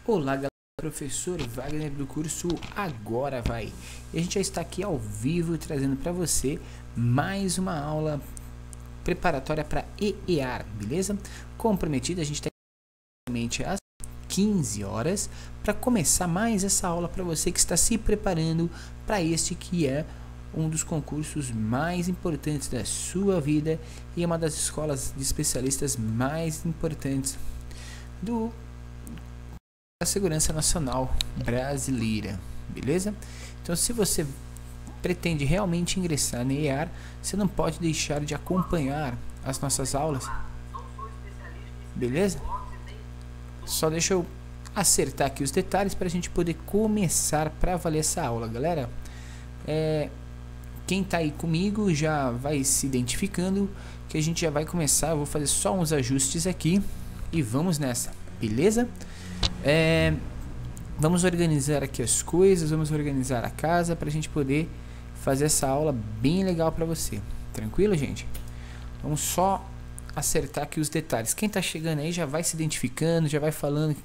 Olá galera, professor Wagner do curso Agora Vai. E a gente já está aqui ao vivo trazendo para você mais uma aula preparatória para EEAR, beleza? Como prometido, a gente está exatamente às 15 horas para começar mais essa aula para você que está se preparando para este que é um dos concursos mais importantes da sua vida e é uma das escolas de especialistas mais importantes da segurança nacional brasileira, beleza? Então, se você pretende realmente ingressar na EEAR, você não pode deixar de acompanhar as nossas aulas, beleza? Só deixa eu acertar aqui os detalhes para a gente poder começar para valer essa aula, galera. Quem tá aí comigo já vai se identificando, que a gente já vai começar. Eu vou fazer só uns ajustes aqui e vamos nessa, beleza? Vamos organizar aqui as coisas, vamos organizar a casa para a gente poder fazer essa aula bem legal para você. Tranquilo, gente? Vamos só acertar aqui os detalhes. Quem tá chegando aí já vai se identificando, já vai falando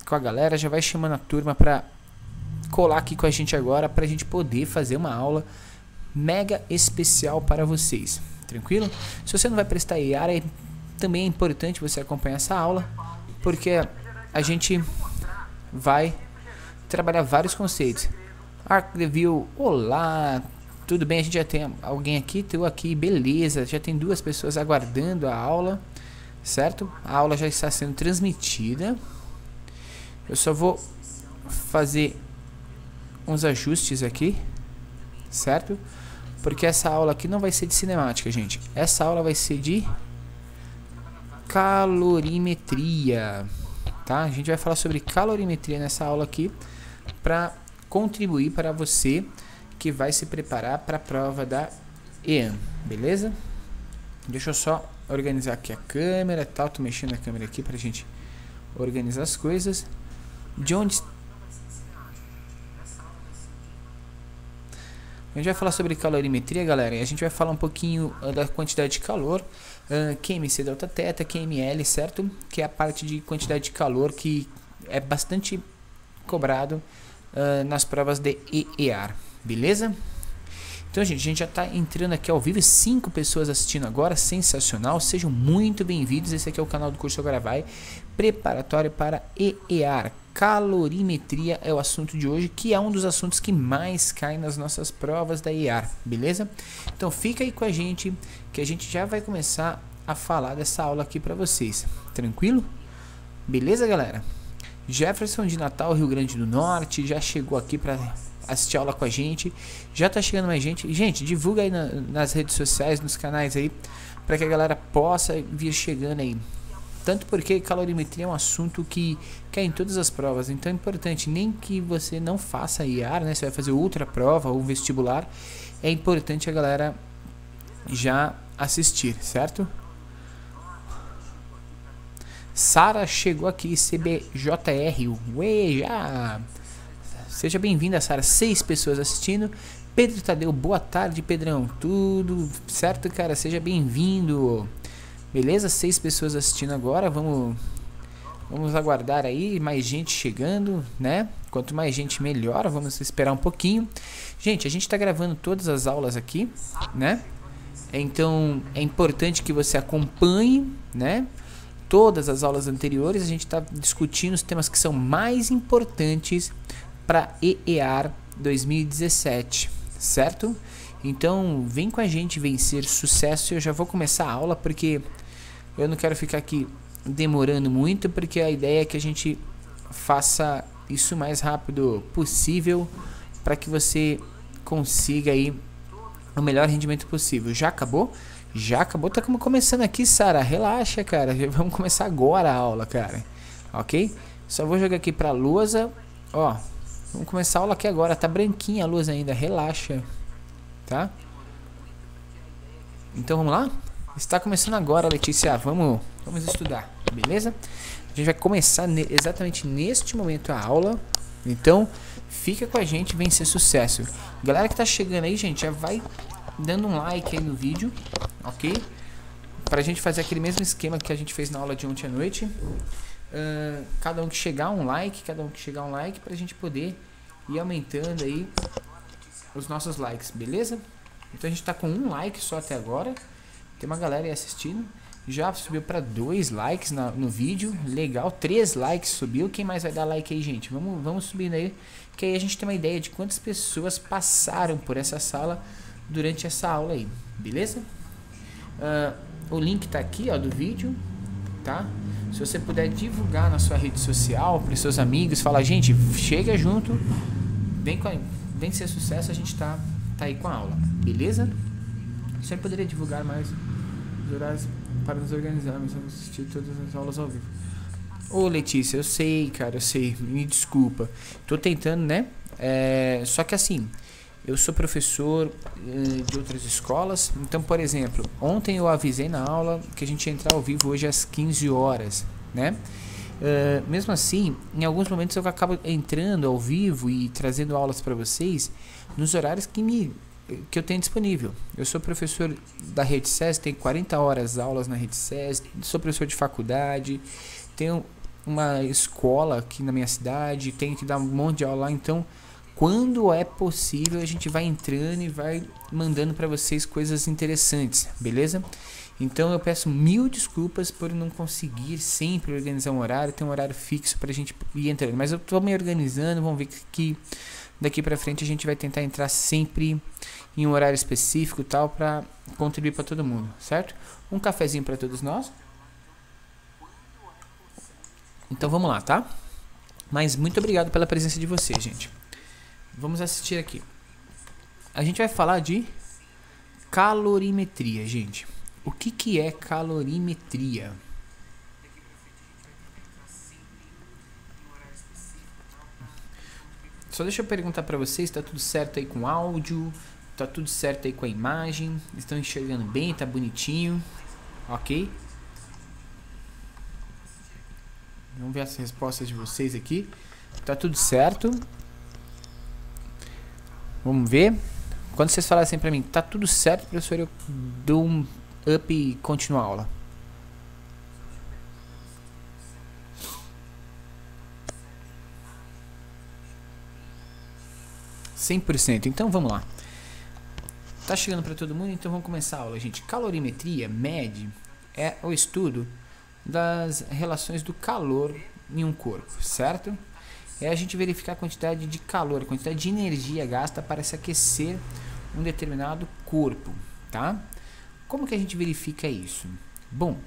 com a galera, já vai chamando a turma para colar aqui com a gente agora, para a gente poder fazer uma aula mega especial para vocês. Tranquilo? Se você não vai prestar EEAR, também é importante você acompanhar essa aula, porque a gente vai trabalhar vários conceitos. Arc Review, olá, tudo bem? A gente já tem alguém aqui, tu aqui, beleza, já tem duas pessoas aguardando a aula, certo? A aula já está sendo transmitida. Eu só vou fazer uns ajustes aqui, certo? Porque essa aula aqui não vai ser de cinemática, gente. Essa aula vai ser de calorimetria, tá? A gente vai falar sobre calorimetria nessa aula aqui para contribuir para você que vai se preparar para a prova da EAN, beleza? Deixa eu só organizar aqui a câmera e tal. Tô mexendo a câmera aqui pra gente organizar as coisas. De onde a gente vai falar sobre calorimetria, galera, e a gente vai falar um pouquinho da quantidade de calor, QMC delta teta, QML, certo? Que é a parte de quantidade de calor que é bastante cobrado nas provas de EEAR, beleza? Então, gente, a gente já está entrando aqui ao vivo, 5 pessoas assistindo agora, sensacional, sejam muito bem-vindos. Esse aqui é o canal do curso Agora Vai, preparatório para EEAR. Calorimetria é o assunto de hoje, que é um dos assuntos que mais cai nas nossas provas da EEAR, beleza? Então fica aí com a gente, que a gente já vai começar a falar dessa aula aqui para vocês, tranquilo? Beleza, galera? Jefferson de Natal, Rio Grande do Norte, já chegou aqui para assistir a aula com a gente. Já tá chegando mais gente. Gente, divulga aí nas redes sociais, nos canais aí, para que a galera possa vir chegando aí. Tanto porque calorimetria é um assunto que cai em todas as provas, então é importante, nem que você não faça EEAR, né? Você vai fazer outra prova ou vestibular, é importante a galera já assistir, certo? Sara chegou aqui, CBJR, ué, já! Seja bem-vinda, Sara, 6 pessoas assistindo. Pedro Tadeu, boa tarde, Pedrão, tudo certo, cara? Seja bem-vindo. Beleza? 6 pessoas assistindo agora. Vamos aguardar aí mais gente chegando, né? Quanto mais gente melhor. Vamos esperar um pouquinho. Gente, a gente está gravando todas as aulas aqui, né? Então é importante que você acompanhe, né? Todas as aulas anteriores. A gente está discutindo os temas que são mais importantes para EEAR 2017, certo? Então vem com a gente vencer sucesso. Eu já vou começar a aula porque eu não quero ficar aqui demorando muito, porque a ideia é que a gente faça isso o mais rápido possível para que você consiga aí o melhor rendimento possível. Já acabou? Já acabou. Tá começando aqui, Sara. Relaxa, cara. Vamos começar agora a aula, cara. Ok? Só vou jogar aqui pra lousa. Ó, vamos começar a aula aqui agora. Tá branquinha a luz ainda. Relaxa. Tá? Então vamos lá? Está começando agora, Letícia. Vamos estudar, beleza? A gente vai começar exatamente neste momento a aula. Então fica com a gente, vem ser sucesso. Galera que tá chegando aí, gente, já vai dando um like aí no vídeo, ok? Pra gente fazer aquele mesmo esquema que a gente fez na aula de ontem à noite. cada um que chegar um like, pra gente poder ir aumentando aí os nossos likes, beleza? Então a gente tá com um like só até agora. Tem uma galera aí assistindo. Já subiu para 2 likes no vídeo. Legal, 3 likes subiu. Quem mais vai dar like aí, gente? Vamos subindo aí, que aí a gente tem uma ideia de quantas pessoas passaram por essa sala durante essa aula aí, beleza? O link tá aqui, ó, do vídeo, tá? Se você puder divulgar na sua rede social, para os seus amigos, fala, gente, chega junto, vem ser sucesso, a gente tá aí com a aula, beleza? Você poderia divulgar mais os horários para nos organizarmos, assistir todas as aulas ao vivo. Ô Letícia, eu sei, cara, eu sei, me desculpa. Tô tentando, né? Só que assim, eu sou professor de outras escolas. Então, por exemplo, ontem eu avisei na aula que a gente ia entrar ao vivo hoje às 15 horas, né? Mesmo assim, em alguns momentos eu acabo entrando ao vivo e trazendo aulas para vocês nos horários que eu tenho disponível. Eu sou professor da Rede SES, tenho 40 horas aulas na Rede SES, sou professor de faculdade, tenho uma escola aqui na minha cidade, tenho que dar um monte de aula lá, então quando é possível a gente vai entrando e vai mandando para vocês coisas interessantes, beleza? Então eu peço mil desculpas por não conseguir sempre organizar um horário, ter um horário fixo pra gente ir entrando, mas eu tô me organizando, vamos ver que daqui pra frente a gente vai tentar entrar sempre em um horário específico e tal, pra contribuir pra todo mundo, certo? Um cafezinho pra todos nós. Então vamos lá, tá? Mas muito obrigado pela presença de vocês, gente. Vamos assistir aqui. A gente vai falar de calorimetria, gente. O que é calorimetria? Só deixa eu perguntar pra vocês, tá tudo certo aí com o áudio? Tá tudo certo aí com a imagem? Estão enxergando bem? Tá bonitinho? Ok? Vamos ver as respostas de vocês aqui. Tá tudo certo? Vamos ver. Quando vocês falassem pra mim, tá tudo certo, professor, eu dou um up e continuo a aula. %. Então vamos lá. Tá chegando para todo mundo, então vamos começar a aula, gente. Calorimetria, MED, é o estudo das relações do calor em um corpo, certo? É a gente verificar a quantidade de calor, a quantidade de energia gasta para se aquecer um determinado corpo, tá? Como que a gente verifica isso? Bom,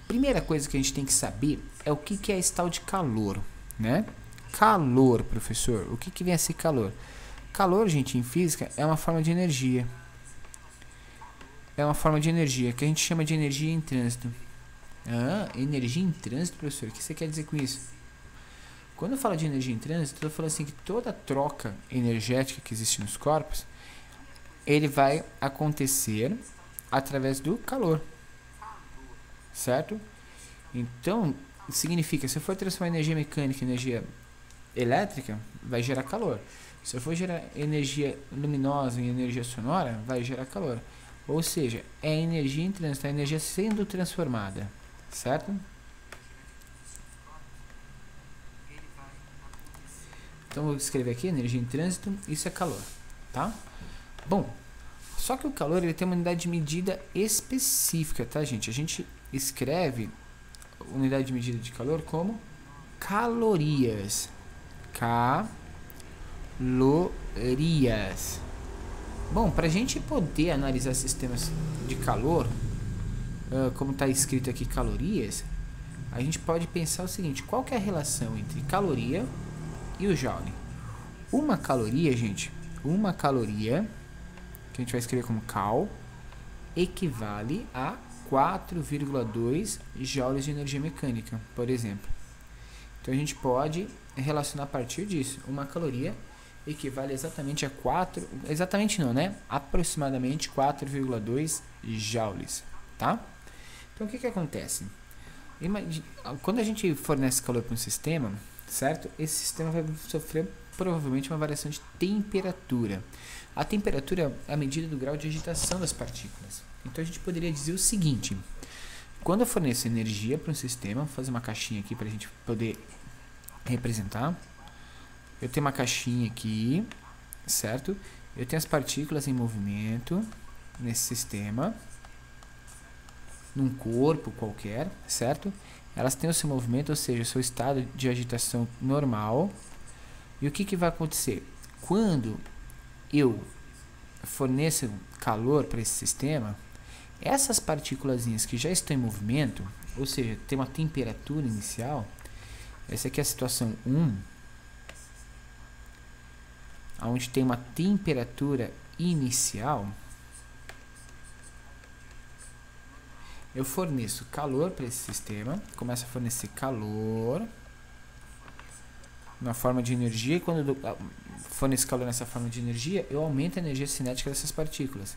primeira coisa que a gente tem que saber é o que é esse tal de calor, né? Calor, professor, o que vem a ser calor? Calor, gente, em física é uma forma de energia. É uma forma de energia que a gente chama de energia em trânsito. Ah, energia em trânsito, professor? O que você quer dizer com isso? Quando eu falo de energia em trânsito, eu falo assim que toda troca energética que existe nos corpos, ele vai acontecer através do calor, certo? Então, significa, se eu for transformar energia mecânica em energia elétrica, vai gerar calor. Se eu for gerar energia luminosa em energia sonora, vai gerar calor. Ou seja, é energia em trânsito, é energia sendo transformada, certo? Então vou escrever aqui, energia em trânsito, isso é calor, tá? Bom, só que o calor ele tem uma unidade de medida específica, tá, gente? A gente escreve unidade de medida de calor como calorias. Calorias. Bom, para a gente poder analisar sistemas de calor, como está escrito aqui calorias, a gente pode pensar o seguinte: qual que é a relação entre caloria e o joule? Uma caloria, gente, uma caloria, que a gente vai escrever como cal, equivale a 4,2 joules de energia mecânica, por exemplo. Então a gente pode relacionar a partir disso. Uma caloria equivale exatamente a exatamente não, né? Aproximadamente 4,2 joules, tá? Então o que acontece? Quando a gente fornece calor para um sistema, certo? Esse sistema vai sofrer provavelmente uma variação de temperatura. A temperatura é a medida do grau de agitação das partículas. Então a gente poderia dizer o seguinte: Quando eu forneço energia para um sistema, vou fazer uma caixinha aqui para a gente poder representar. Eu tenho uma caixinha aqui, certo? Eu tenho as partículas em movimento nesse sistema, num corpo qualquer, certo? Elas têm o seu movimento, ou seja, o seu estado de agitação normal. E o que vai acontecer? Quando eu forneço calor para esse sistema, essas partículas que já estão em movimento, ou seja, tem uma temperatura inicial, essa aqui é a situação 1, onde tem uma temperatura inicial, eu forneço calor para esse sistema, começo a fornecer calor na forma de energia, e quando eu forneço calor nessa forma de energia, eu aumento a energia cinética dessas partículas.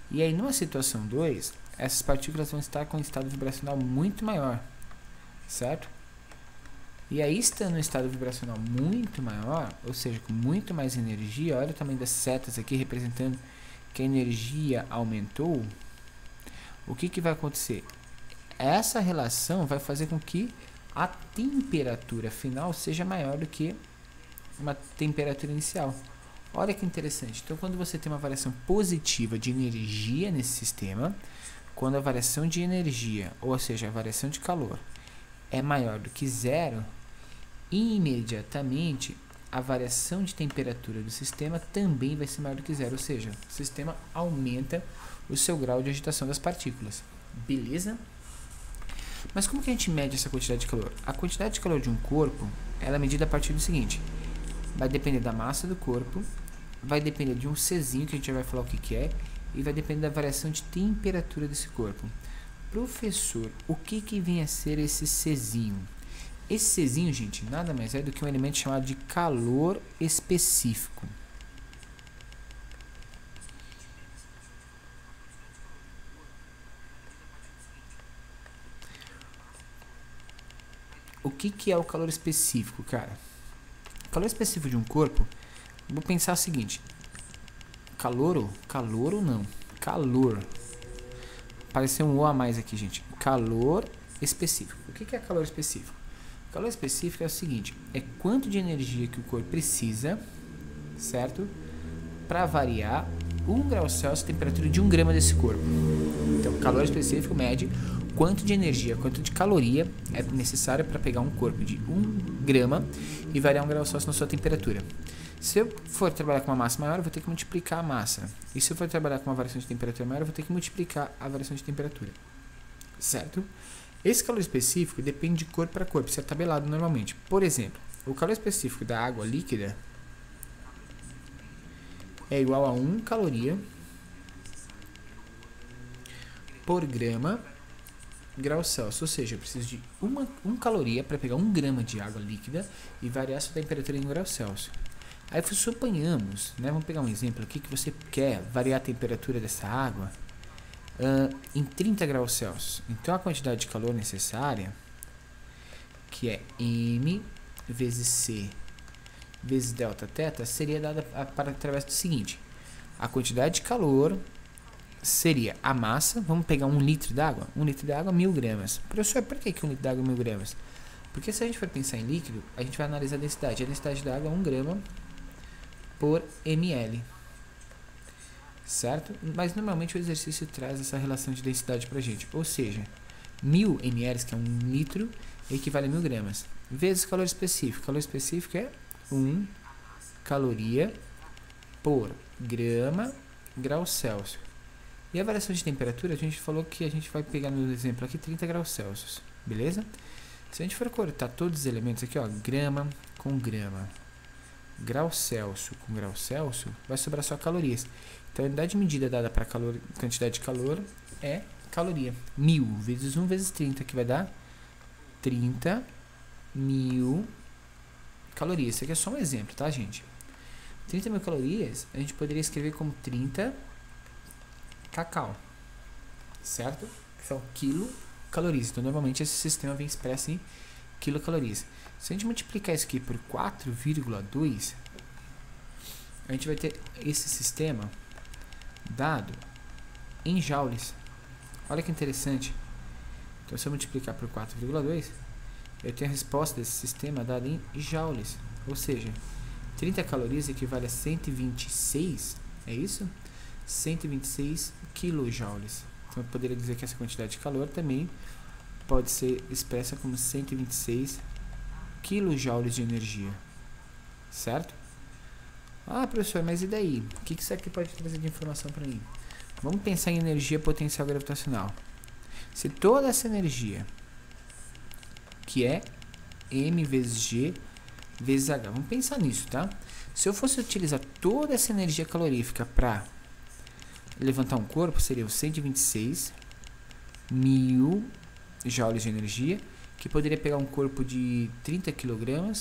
E aí, numa situação 2, essas partículas vão estar com um estado vibracional muito maior, certo? E aí, estando em estado vibracional muito maior, ou seja, com muito mais energia, olha o tamanho das setas aqui, representando que a energia aumentou. O que vai acontecer? Essa relação vai fazer com que a temperatura final seja maior do que uma temperatura inicial. Olha que interessante. Então, quando você tem uma variação positiva de energia nesse sistema, quando a variação de energia, ou seja, a variação de calor, é maior do que zero, imediatamente a variação de temperatura do sistema também vai ser maior do que zero, ou seja, o sistema aumenta o seu grau de agitação das partículas. Beleza? Mas como que a gente mede essa quantidade de calor? A quantidade de calor de um corpo, ela é medida a partir do seguinte: vai depender da massa do corpo, vai depender de um Czinho, que a gente já vai falar o que é, e vai depender da variação de temperatura desse corpo. Professor, o que vem a ser esse Czinho? Esse Czinho, gente, nada mais é do que um elemento chamado de calor específico. O que é o calor específico, cara? O calor específico de um corpo, vou pensar o seguinte: calor ou não? Calor. Apareceu um O a mais aqui, gente. Calor específico. O que é calor específico? Calor específico é o seguinte: é quanto de energia que o corpo precisa, certo? Para variar 1 grau Celsius a temperatura de 1 grama desse corpo. Então, calor específico mede quanto de energia, quanto de caloria é necessário para pegar um corpo de 1 grama e variar 1 grau Celsius na sua temperatura. Se eu for trabalhar com uma massa maior, eu vou ter que multiplicar a massa. E se eu for trabalhar com uma variação de temperatura maior, eu vou ter que multiplicar a variação de temperatura. Certo? Esse calor específico depende de corpo para corpo, isso é tabelado normalmente. Por exemplo, o calor específico da água líquida é igual a 1 caloria por grama grau Celsius. Ou seja, eu preciso de 1 caloria para pegar 1 grama de água líquida e variar sua temperatura em grau Celsius. Aí suponhamos, né, vamos pegar um exemplo aqui, que você quer variar a temperatura dessa água em 30 graus Celsius. Então a quantidade de calor necessária, que é M vezes C vezes delta θ, seria dada através do seguinte: a quantidade de calor seria a massa. Vamos pegar 1 litro d'água. 1 litro d'água, 1000 gramas. Professor, por que 1 litro d'água é 1000 gramas? Porque se a gente for pensar em líquido, a gente vai analisar a densidade. A densidade da água é 1 grama por ml. Certo? Mas normalmente o exercício traz essa relação de densidade pra gente. Ou seja, 1000 ml, que é 1 litro, equivale a 1000 gramas. Vezes calor específico. Calor específico é 1 caloria por grama grau Celsius. E a variação de temperatura, a gente falou que a gente vai pegar no exemplo aqui 30 graus Celsius. Beleza? Se a gente for cortar todos os elementos aqui, ó, grama com grama, grau Celsius com grau Celsius, vai sobrar só calorias. Então a unidade de medida dada para quantidade de calor é caloria. 1000 vezes 1 vezes 30, que vai dar 30.000 calorias. Isso aqui é só um exemplo, tá, gente? 30.000 calorias a gente poderia escrever como 30 cacau, certo? Que são quilocalorias. Então normalmente esse sistema vem expresso em quilocalorias. Se a gente multiplicar isso aqui por 4,2, a gente vai ter esse sistema dado em joules. Olha que interessante. Então, se eu multiplicar por 4,2, eu tenho a resposta desse sistema dada em joules. Ou seja, 30 calorias equivale a 126, é isso? 126 kilojoules. Então, eu poderia dizer que essa quantidade de calor também pode ser expressa como 126 kilojoules de energia. Certo? Ah, professor, mas e daí? O que isso aqui pode trazer de informação para mim? Vamos pensar em energia potencial gravitacional. Se toda essa energia, que é M vezes G vezes H, vamos pensar nisso, tá? Se eu fosse utilizar toda essa energia calorífica para levantar um corpo, seriam 126 mil joules de energia, que poderia pegar um corpo de 30 kg,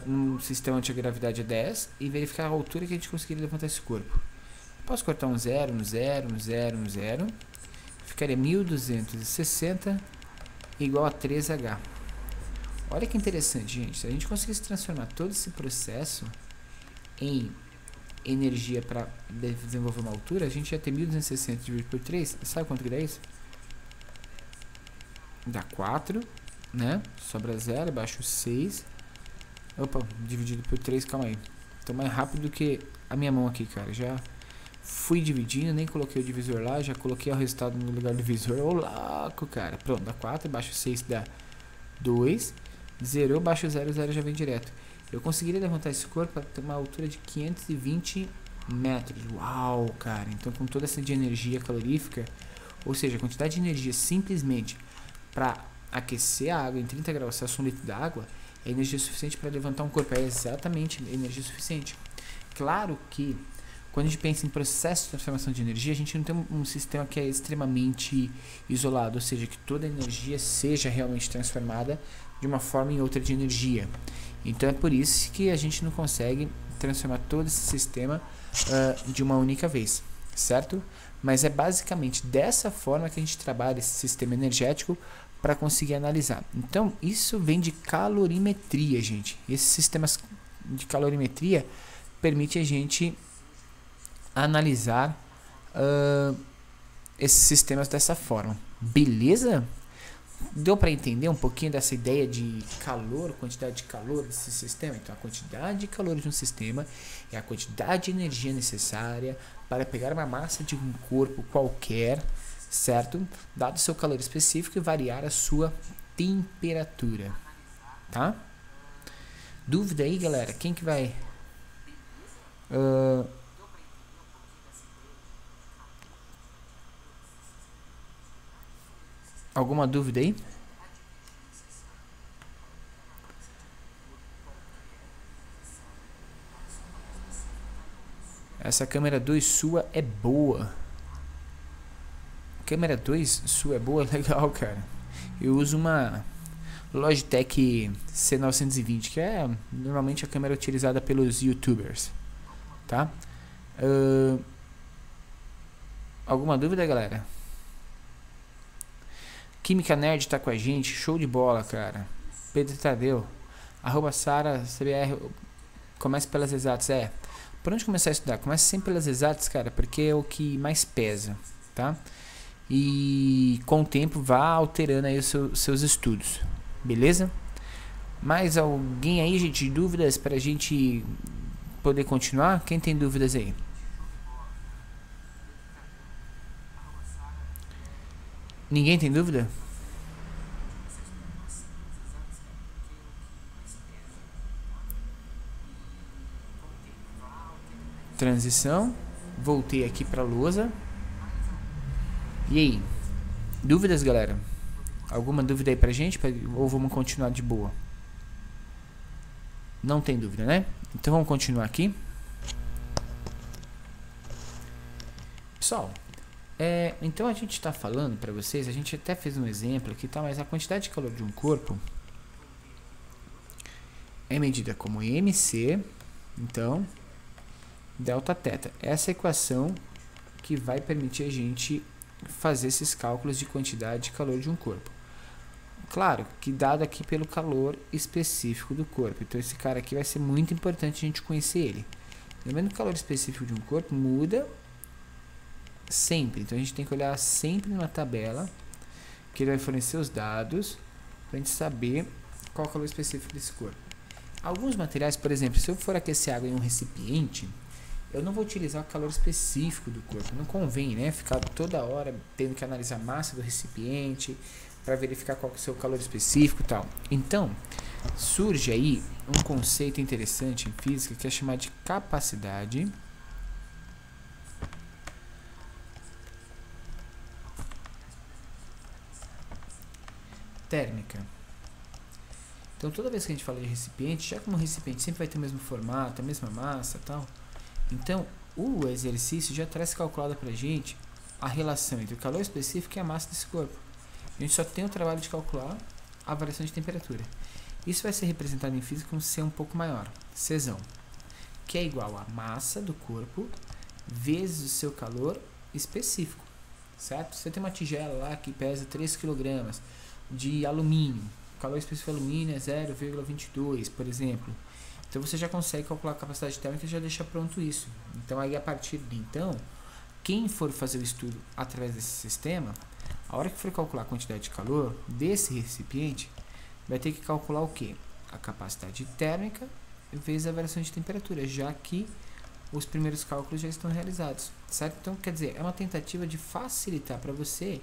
um sistema antigravidade a 10 e verificar a altura que a gente conseguiria levantar esse corpo. Posso cortar um 0, um 0, um 0, um 0. Ficaria 1260 igual a 3H. Olha que interessante, gente. Se a gente conseguisse transformar todo esse processo em energia para desenvolver uma altura, a gente ia ter 1260 dividido por 3. Sabe quanto que dá isso? Dá 4, né? Sobra 0, abaixo 6. Opa, dividido por 3, calma aí. Tô mais rápido do que a minha mão aqui, cara. Já fui dividindo, nem coloquei o divisor lá, já coloquei o resultado no lugar do divisor. Ô, louco, cara. Pronto, dá 4, abaixo 6 dá 2. Zerou, abaixo 0, 0 já vem direto. Eu conseguiria levantar esse corpo para ter uma altura de 520 metros. Uau, cara. Então, com toda essa de energia calorífica, ou seja, a quantidade de energia simplesmente para aquecer a água em 30 graus Celsius, um litro d'água, é energia suficiente para levantar um corpo. É exatamente energia suficiente. Claro que quando a gente pensa em processo de transformação de energia, a gente não tem um sistema que é extremamente isolado, ou seja, que toda a energia seja realmente transformada de uma forma em outra de energia. Então é por isso que a gente não consegue transformar todo esse sistema de uma única vez, certo? Mas é basicamente dessa forma que a gente trabalha esse sistema energético para conseguir analisar. Então, isso vem de calorimetria, gente. Esses sistemas de calorimetria permitem a gente analisar esses sistemas dessa forma. Beleza? Deu para entender um pouquinho dessa ideia de calor, quantidade de calor desse sistema? Então, a quantidade de calor de um sistema é a quantidade de energia necessária para pegar uma massa de um corpo qualquer, certo? Dado o seu calor específico e variar a sua temperatura, tá? Dúvida aí, galera? Quem que vai... Alguma dúvida aí? Essa câmera 2 sua é boa. Câmera 2 sua é boa, legal, cara. Eu uso uma Logitech C920, que é normalmente a câmera utilizada pelos YouTubers, tá? Alguma dúvida, galera? Química Nerd tá com a gente, show de bola, cara. Pedro Tadeu, @Sara CBR, comece pelas exatas. Por onde começar a estudar? Comece sempre pelas exatas, cara, porque é o que mais pesa, tá? E com o tempo vá alterando aí os seus estudos, beleza? Mais alguém aí, gente, de dúvidas pra gente poder continuar? Quem tem dúvidas aí? Ninguém tem dúvida? Transição. Voltei aqui pra lousa. E aí? Dúvidas, galera? Alguma dúvida aí pra gente? Ou vamos continuar de boa? Não tem dúvida, né? Então vamos continuar aqui. Pessoal, então a gente está falando para vocês, a gente até fez um exemplo aqui, tá? Mas a quantidade de calor de um corpo é medida como MC, então, delta teta. Essa é a equação que vai permitir a gente fazer esses cálculos de quantidade de calor de um corpo. Claro que dado aqui pelo calor específico do corpo. Então esse cara aqui vai ser muito importante a gente conhecer ele. Lembrando que o calor específico de um corpo muda sempre. Então a gente tem que olhar sempre na tabela que ele vai fornecer os dados para a gente saber qual é o calor específico desse corpo. Alguns materiais, por exemplo, se eu for aquecer água em um recipiente, eu não vou utilizar o calor específico do corpo. Não convém, né? Ficar toda hora tendo que analisar a massa do recipiente para verificar qual é o seu calor específico e tal. Então, surge aí um conceito interessante em física que é chamado de capacidade térmica. Então, toda vez que a gente fala de recipiente, já como o recipiente sempre vai ter o mesmo formato, a mesma massa e tal, então o exercício já traz calculada pra gente a relação entre o calor específico e a massa desse corpo. A gente só tem o trabalho de calcular a variação de temperatura. Isso vai ser representado em física com C um pouco maior, Czão, que é igual a massa do corpo vezes o seu calor específico, certo? Você tem uma tigela lá que pesa 3 kg de alumínio, o calor específico do alumínio é 0,22, por exemplo. Então você já consegue calcular a capacidade térmica e já deixa pronto isso. Então aí a partir de então, quem for fazer o estudo através desse sistema, a hora que for calcular a quantidade de calor desse recipiente, vai ter que calcular o que? A capacidade térmica vezes a variação de temperatura, já que os primeiros cálculos já estão realizados, certo? Então, quer dizer, é uma tentativa de facilitar para você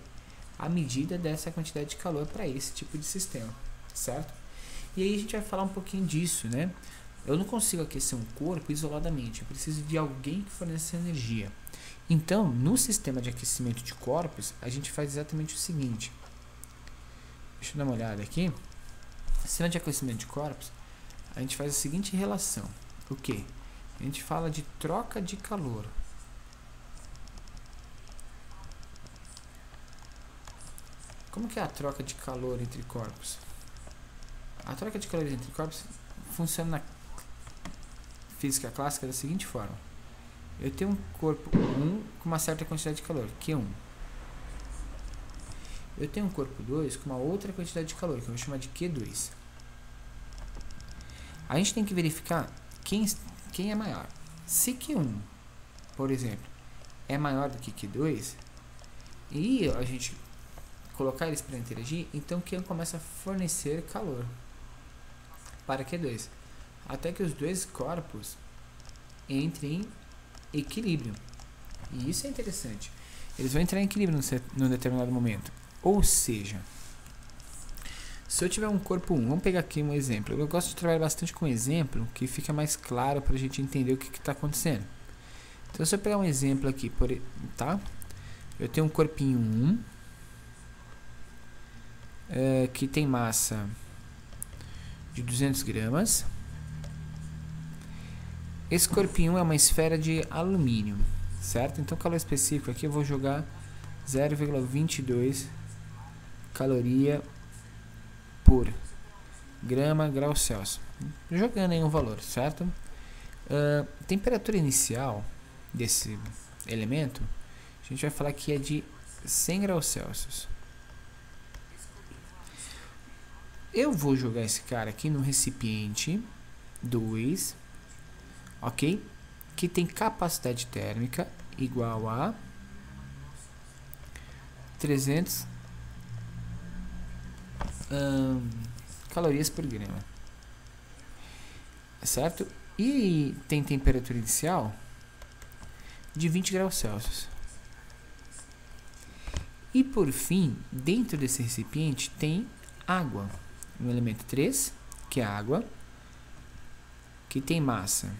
a medida dessa quantidade de calor para esse tipo de sistema, certo? E aí a gente vai falar um pouquinho disso, né? Eu não consigo aquecer um corpo isoladamente, eu preciso de alguém que forneça energia. Então, no sistema de aquecimento de corpos, a gente faz exatamente o seguinte. Deixa eu dar uma olhada aqui. No sistema de aquecimento de corpos, a gente faz a seguinte relação. O que? A gente fala de troca de calor. Como que é a troca de calor entre corpos? A troca de calor entre corpos funciona na física clássica da seguinte forma. Eu tenho um corpo 1 com uma certa quantidade de calor, Q1. Eu tenho um corpo 2 com uma outra quantidade de calor, que eu vou chamar de Q2. A gente tem que verificar quem é maior. Se Q1, por exemplo, é maior do que Q2, e a gente colocar eles para interagir, então Q1 começa a fornecer calor para Q2, até que os dois corpos entrem em equilíbrio. E isso é interessante. Eles vão entrar em equilíbrio num determinado momento. Ou seja, se eu tiver um corpo 1, vamos pegar aqui um exemplo. Eu gosto de trabalhar bastante com exemplo, que fica mais claro para a gente entender o que está acontecendo. Então, se eu pegar um exemplo aqui, tá? Eu tenho um corpinho 1, que tem massa de 200 gramas. Esse corpinho é uma esfera de alumínio, certo? Então, o calor específico aqui eu vou jogar 0,22 caloria por grama grau Celsius. Jogando aí um valor, certo? Temperatura inicial desse elemento, a gente vai falar que é de 100 graus Celsius. Eu vou jogar esse cara aqui no recipiente 2, ok? Que tem capacidade térmica igual a 300 calorias por grama, certo? E tem temperatura inicial de 20 graus Celsius. E por fim, dentro desse recipiente tem água, no elemento 3, que é a água, que tem massa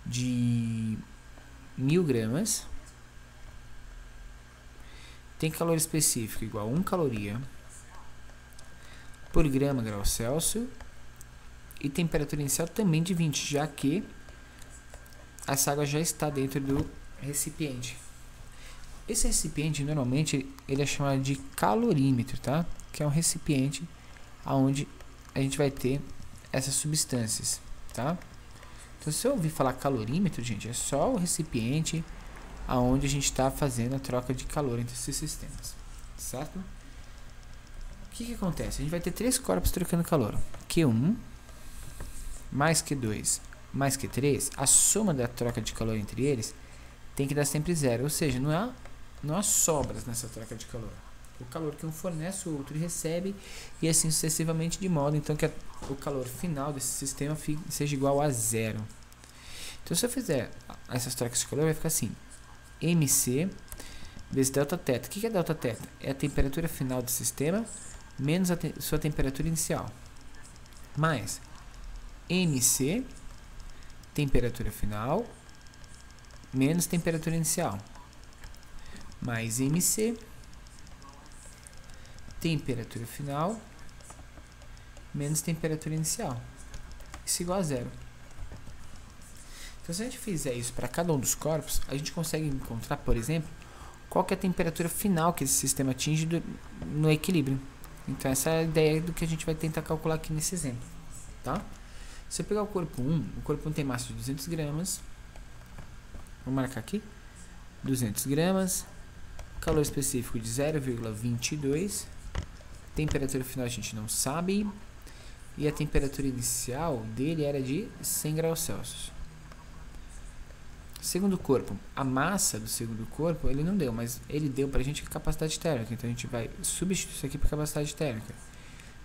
de 1000 gramas, tem calor específico igual a 1 caloria por grama grau Celsius e temperatura inicial também de 20, já que essa água já está dentro do recipiente. Esse recipiente normalmente ele é chamado de calorímetro, tá? Que é um recipiente onde a gente vai ter essas substâncias, tá? Então, se eu ouvir falar calorímetro, gente, é só o recipiente aonde a gente está fazendo a troca de calor entre esses sistemas, certo? O que acontece? A gente vai ter 3 corpos trocando calor. Q1 mais Q2 mais Q3, a soma da troca de calor entre eles tem que dar sempre 0, ou seja, não há sobras nessa troca de calor. O calor que um fornece, o outro recebe, e assim sucessivamente, de modo então que o calor final desse sistema seja igual a 0. Então, se eu fizer essas trocas de calor, vai ficar assim: MC vezes delta θ. O que é delta θ? É a temperatura final do sistema menos a sua temperatura inicial, mais MC, temperatura final, menos temperatura inicial, mais MC, temperatura final, menos temperatura inicial. Isso é igual a 0. Então, se a gente fizer isso para cada um dos corpos, a gente consegue encontrar, por exemplo, qual que é a temperatura final que esse sistema atinge no equilíbrio. Então, essa é a ideia do que a gente vai tentar calcular aqui nesse exemplo, tá? Se eu pegar o corpo 1, o corpo 1 tem massa de 200 gramas. Vou marcar aqui. 200 gramas. Calor específico de 0,22. Temperatura final a gente não sabe. E a temperatura inicial dele era de 100 graus Celsius. Segundo corpo, a massa do segundo corpo ele não deu, mas ele deu pra gente a capacidade térmica. Então a gente vai substituir isso aqui por capacidade térmica,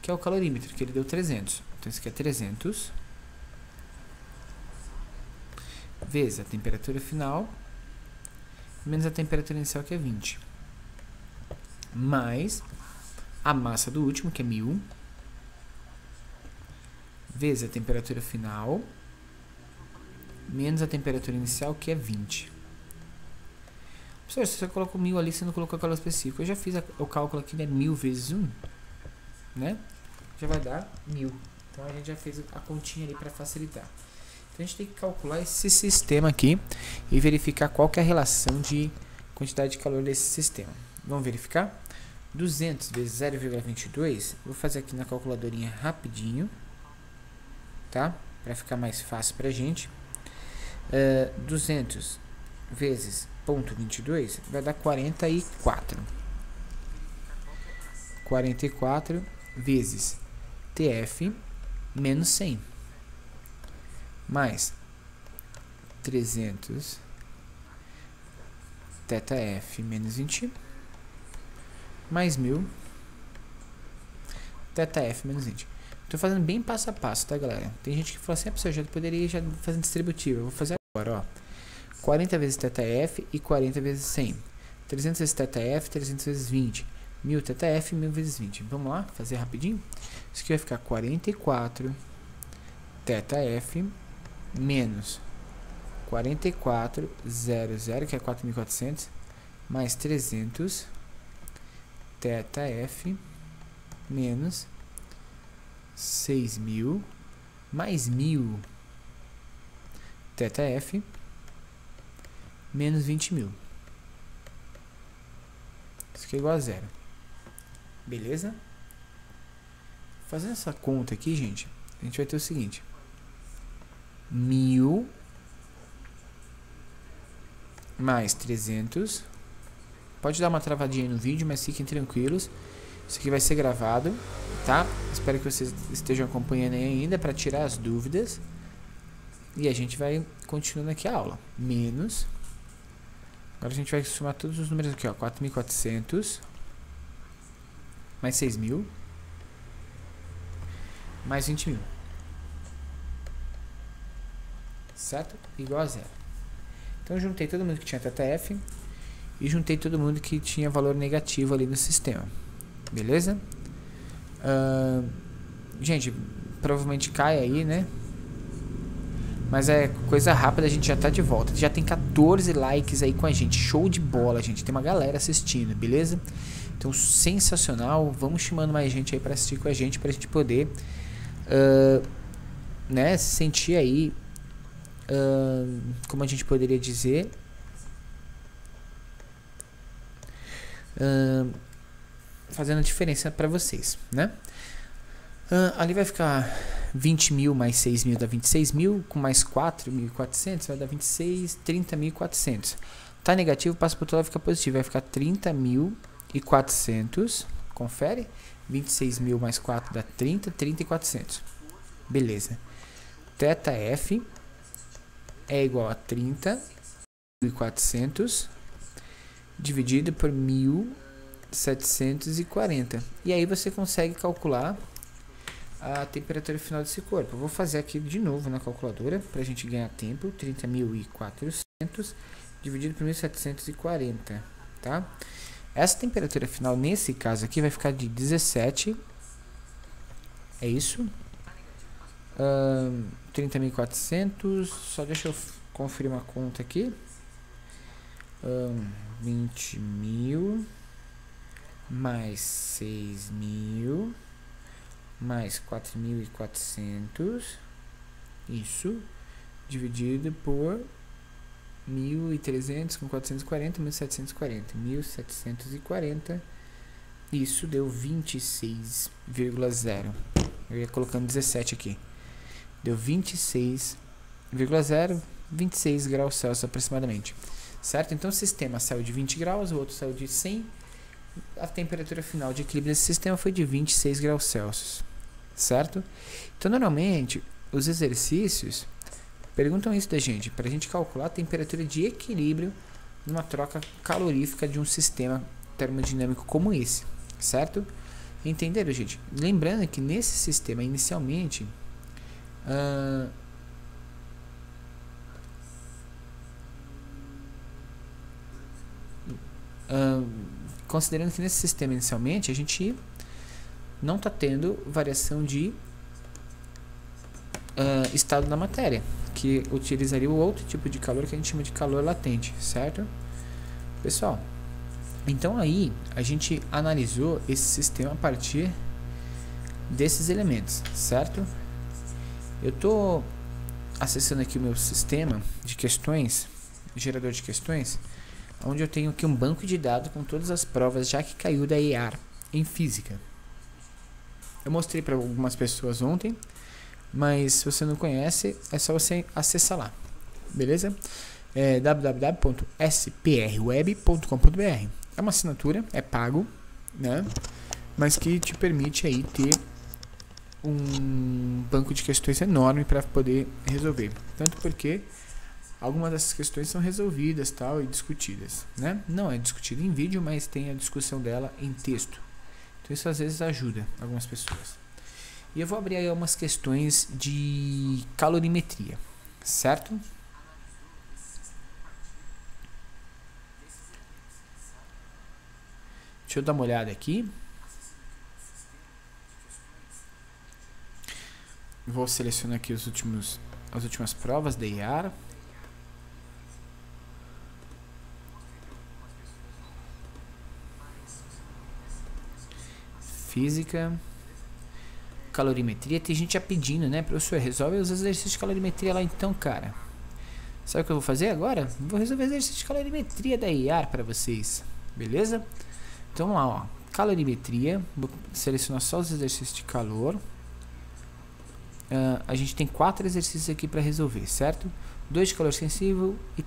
que é o calorímetro, que ele deu 300. Então isso aqui é 300 vezes a temperatura final menos a temperatura inicial, que é 20, mais a massa do último, que é 1000, vezes a temperatura final menos a temperatura inicial, que é 20. Professor, se você colocou 1000 ali, você não colocou calor específico. Eu já fiz o cálculo aqui, né? 1000 vezes 1, né? Já vai dar 1000. Então a gente já fez a continha ali para facilitar. Então a gente tem que calcular esse sistema aqui e verificar qual que é a relação de quantidade de calor desse sistema. Vamos verificar? 200 vezes 0,22, vou fazer aqui na calculadorinha rapidinho, tá? Para ficar mais fácil pra gente. 200 vezes 0,22 vai dar 44. 44 vezes TF menos 100, mais 300 θF menos 20, mais 1000 θF menos 20. Tô fazendo bem passo a passo, tá, galera? Tem gente que fala assim: professor, já poderia já fazer distributivo. Eu vou fazer agora, ó. 40 vezes θF e 40 vezes 100. 300 vezes θF, 300 vezes 20. 1000 θF, 1000 vezes 20. Vamos lá, fazer rapidinho? Isso aqui vai ficar 44 θF menos 4400, que é 4.400, mais 300 θF menos 6.000 mais 1000 θF menos 20.000. Isso aqui é igual a 0. Beleza? Fazendo essa conta aqui, gente, a gente vai ter o seguinte: 1000 mais 300. Pode dar uma travadinha aí no vídeo, mas fiquem tranquilos. Isso aqui vai ser gravado, tá? Espero que vocês estejam acompanhando aí ainda para tirar as dúvidas. E a gente vai continuando aqui a aula. Menos. Agora a gente vai somar todos os números aqui, ó. 4.400 mais 6.000 mais 20.000. Certo? Igual a 0. Então eu juntei todo mundo que tinha θF e juntei todo mundo que tinha valor negativo ali no sistema. Beleza? Gente, provavelmente cai aí, né? Mas é coisa rápida, a gente já tá de volta. Já tem 14 likes aí com a gente. Show de bola, gente. Tem uma galera assistindo, beleza? Então, sensacional. Vamos chamando mais gente aí pra assistir com a gente, pra gente poder né, se sentir aí, como a gente poderia dizer, fazendo diferença para vocês, né? Ali vai ficar 20.000 mais 6.000 dá 26.000, com mais 4.400 vai dar 26, 30.400. Tá negativo, passa pro outro lado, fica positivo, vai ficar 30.400. Confere? 26.000 mais 4 dá 30, 30.400. Beleza. θF é igual a 30 1.400 dividido por 1.740. E aí você consegue calcular a temperatura final desse corpo. Eu vou fazer aqui de novo na calculadora para a gente ganhar tempo. 30.400 dividido por 1.740, tá? Essa temperatura final nesse caso aqui vai ficar de 17. É isso. 30.400. Só deixa eu conferir uma conta aqui. 20.000 mais 6.000 mais 4.400, isso, dividido por 1.300 com 440, 1.740, isso deu 26,0. Eu ia colocando 17 aqui. Deu 26,0, 26 graus Celsius aproximadamente. Certo? Então o sistema saiu de 20 graus, o outro saiu de 100. A temperatura final de equilíbrio desse sistema foi de 26 graus Celsius. Certo? Então normalmente os exercícios perguntam isso da gente, para a gente calcular a temperatura de equilíbrio numa troca calorífica de um sistema termodinâmico como esse. Certo? Entenderam, gente? Lembrando que nesse sistema inicialmente considerando que nesse sistema inicialmente a gente não está tendo variação de estado da matéria, que utilizaria o outro tipo de calor que a gente chama de calor latente, certo? Pessoal, então aí a gente analisou esse sistema a partir desses elementos, certo? Eu estou acessando aqui o meu sistema de questões, gerador de questões, onde eu tenho aqui um banco de dados com todas as provas já que caiu da EAR em física. Eu mostrei para algumas pessoas ontem, mas se você não conhece, é só você acessar lá, beleza? É www.sprweb.com.br. É uma assinatura, é pago, né? Mas que te permite aí ter um banco de questões enorme para poder resolver. Tanto porque algumas dessas questões são resolvidas tal e discutidas, né? Não é discutida em vídeo, mas tem a discussão dela em texto. Então isso às vezes ajuda algumas pessoas. E eu vou abrir aí umas questões de calorimetria, certo? Deixa eu dar uma olhada aqui. Vou selecionar aqui as últimas provas da EAR. Física, calorimetria. Tem gente já pedindo, né? Professor, resolve os exercícios de calorimetria lá então, cara. Sabe o que eu vou fazer agora? Vou resolver o exercício de calorimetria da EAR para vocês, beleza? Então vamos lá, ó. Calorimetria, vou selecionar só os exercícios de calor. A gente tem 4 exercícios aqui para resolver, certo? 2 de calor sensível e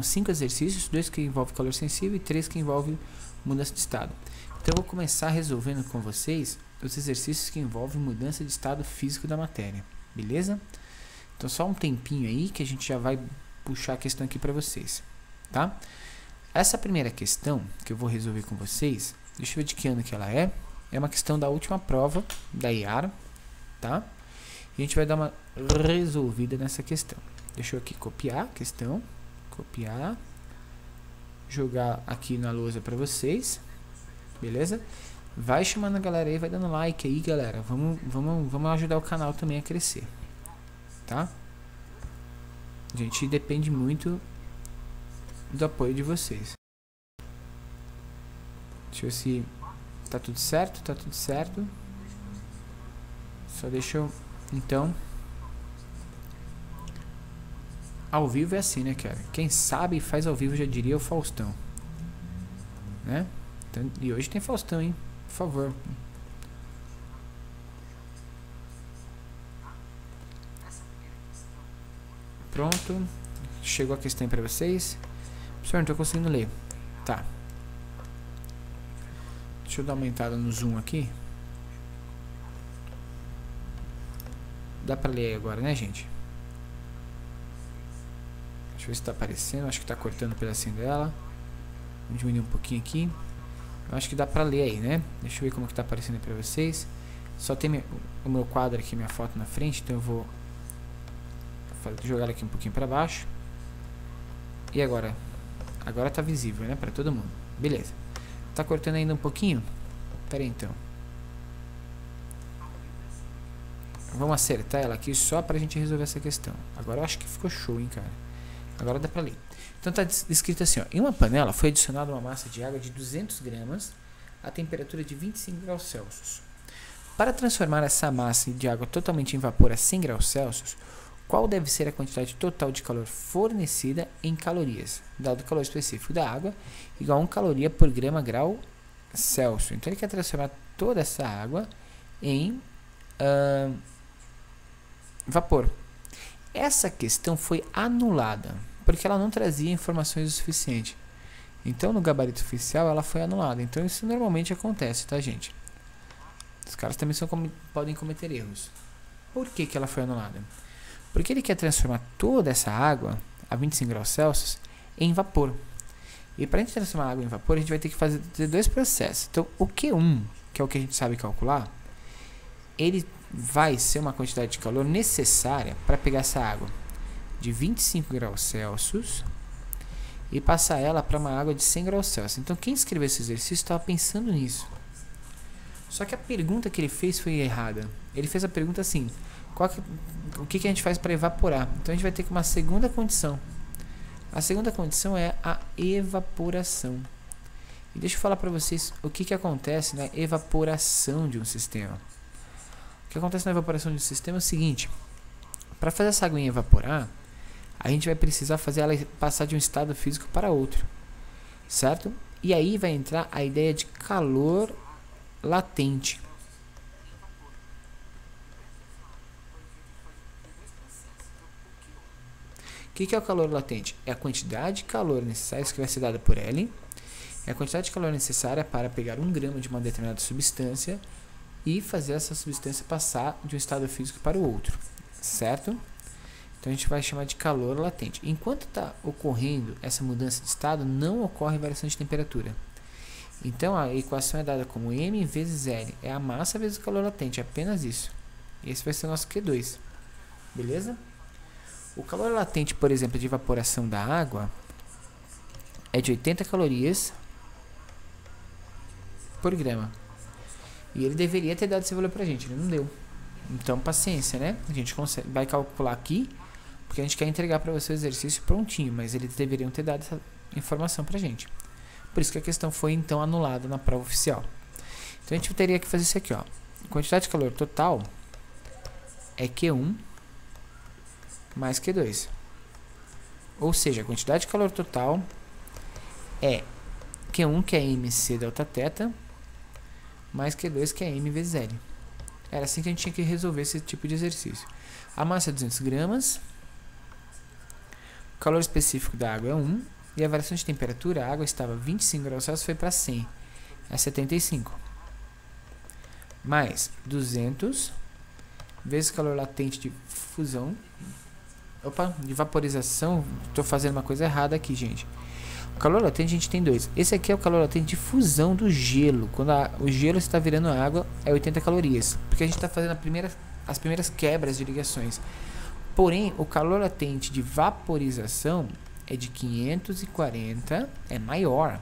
5 exercícios, 2 que envolvem calor sensível e 3 que envolvem mudança de estado. Então eu vou começar resolvendo com vocês os exercícios que envolvem mudança de estado físico da matéria, beleza? Então só um tempinho aí que a gente já vai puxar a questão aqui para vocês, tá? Essa primeira questão que eu vou resolver com vocês, deixa eu ver de que ano que ela é uma questão da última prova da EAR, tá? E a gente vai dar uma resolvida nessa questão. Deixa eu aqui copiar a questão, copiar, jogar aqui na lousa para vocês. Beleza? Vai chamando a galera aí, vai dando like aí, galera. Vamos ajudar o canal também a crescer. Tá? A gente depende muito do apoio de vocês. Deixa eu ver se tá tudo certo. Tá tudo certo. Só deixa eu... Então... Ao vivo é assim, né, cara? Quem sabe faz ao vivo, já diria o Faustão. Né? Então, e hoje tem Faustão, hein? Por favor. Pronto. Chegou a questão para vocês. Professor, não tô conseguindo ler. Tá. Deixa eu dar uma aumentada no zoom aqui. Dá pra ler agora, né, gente? Deixa eu ver se tá aparecendo. Acho que tá cortando um pedacinho dela. Vamos diminuir um pouquinho aqui. Eu acho que dá pra ler aí, né? Deixa eu ver como que tá aparecendo aí pra vocês. Só tem o meu quadro aqui, minha foto na frente. Então eu vou jogar ela aqui um pouquinho pra baixo. E agora? Agora tá visível, né? Pra todo mundo. Beleza. Tá cortando ainda um pouquinho? Pera aí, então. Vamos acertar ela aqui só pra gente resolver essa questão. Agora eu acho que ficou show, hein, cara. Agora dá pra ler. Então tá escrito assim, ó. Em uma panela foi adicionada uma massa de água de 200 gramas a temperatura de 25 graus Celsius. Para transformar essa massa de água totalmente em vapor a 100 graus Celsius, qual deve ser a quantidade total de calor fornecida em calorias, dado o calor específico da água, igual a 1 caloria por grama grau Celsius. Então ele quer transformar toda essa água em vapor. Essa questão foi anulada, porque ela não trazia informações o suficiente. Então no gabarito oficial ela foi anulada. Então isso normalmente acontece, tá, gente? Os caras também podem cometer erros. Por que ela foi anulada? Porque ele quer transformar toda essa água a 25 graus Celsius em vapor. E para a gente transformar a água em vapor, a gente vai ter que fazer dois processos. Então o Q1, que é o que a gente sabe calcular, ele vai ser uma quantidade de calor necessária para pegar essa água de 25 graus Celsius e passar ela para uma água de 100 graus Celsius. Então quem escreveu esse exercício estava pensando nisso. Só que a pergunta que ele fez foi errada. Ele fez a pergunta assim: o que a gente faz para evaporar? Então a gente vai ter que uma segunda condição. A segunda condição é a evaporação. E deixa eu falar para vocês o que acontece na evaporação de um sistema. O que acontece na evaporação de um sistema é o seguinte: para fazer essa aguinha evaporar, a gente vai precisar fazer ela passar de um estado físico para outro, certo? E aí vai entrar a ideia de calor latente. O que é o calor latente? É a quantidade de calor necessária que vai ser dada por L, é a quantidade de calor necessária para pegar 1 grama de uma determinada substância e fazer essa substância passar de um estado físico para o outro, certo? Então a gente vai chamar de calor latente. Enquanto está ocorrendo essa mudança de estado, não ocorre variação de temperatura. Então a equação é dada como M vezes L, é a massa vezes o calor latente, é apenas isso. Esse vai ser o nosso Q2, beleza? O calor latente, por exemplo, de evaporação da água é de 80 calorias por grama. E ele deveria ter dado esse valor pra gente, ele não deu. Então paciência, né? A gente vai calcular aqui, porque a gente quer entregar para você o exercício prontinho, mas eles deveriam ter dado essa informação pra gente. Por isso que a questão foi então anulada na prova oficial. Então a gente teria que fazer isso aqui, ó. Quantidade de calor total é Q1 mais Q2. Ou seja, a quantidade de calor total é Q1, que é MC delta θ, mais Q2, que é M vezes L. Era assim que a gente tinha que resolver esse tipo de exercício. A massa é 200 gramas, o calor específico da água é 1, e a variação de temperatura, a água estava 25 graus Celsius, foi para 100, é 75. Mais 200 vezes o calor latente de fusão, de vaporização. Estou fazendo uma coisa errada aqui, gente. O calor latente a gente tem dois. Esse aqui é o calor latente de fusão do gelo. Quando o gelo está virando água, é 80 calorias. Porque a gente está fazendo as primeiras quebras de ligações. Porém, o calor latente de vaporização é de 540, é maior.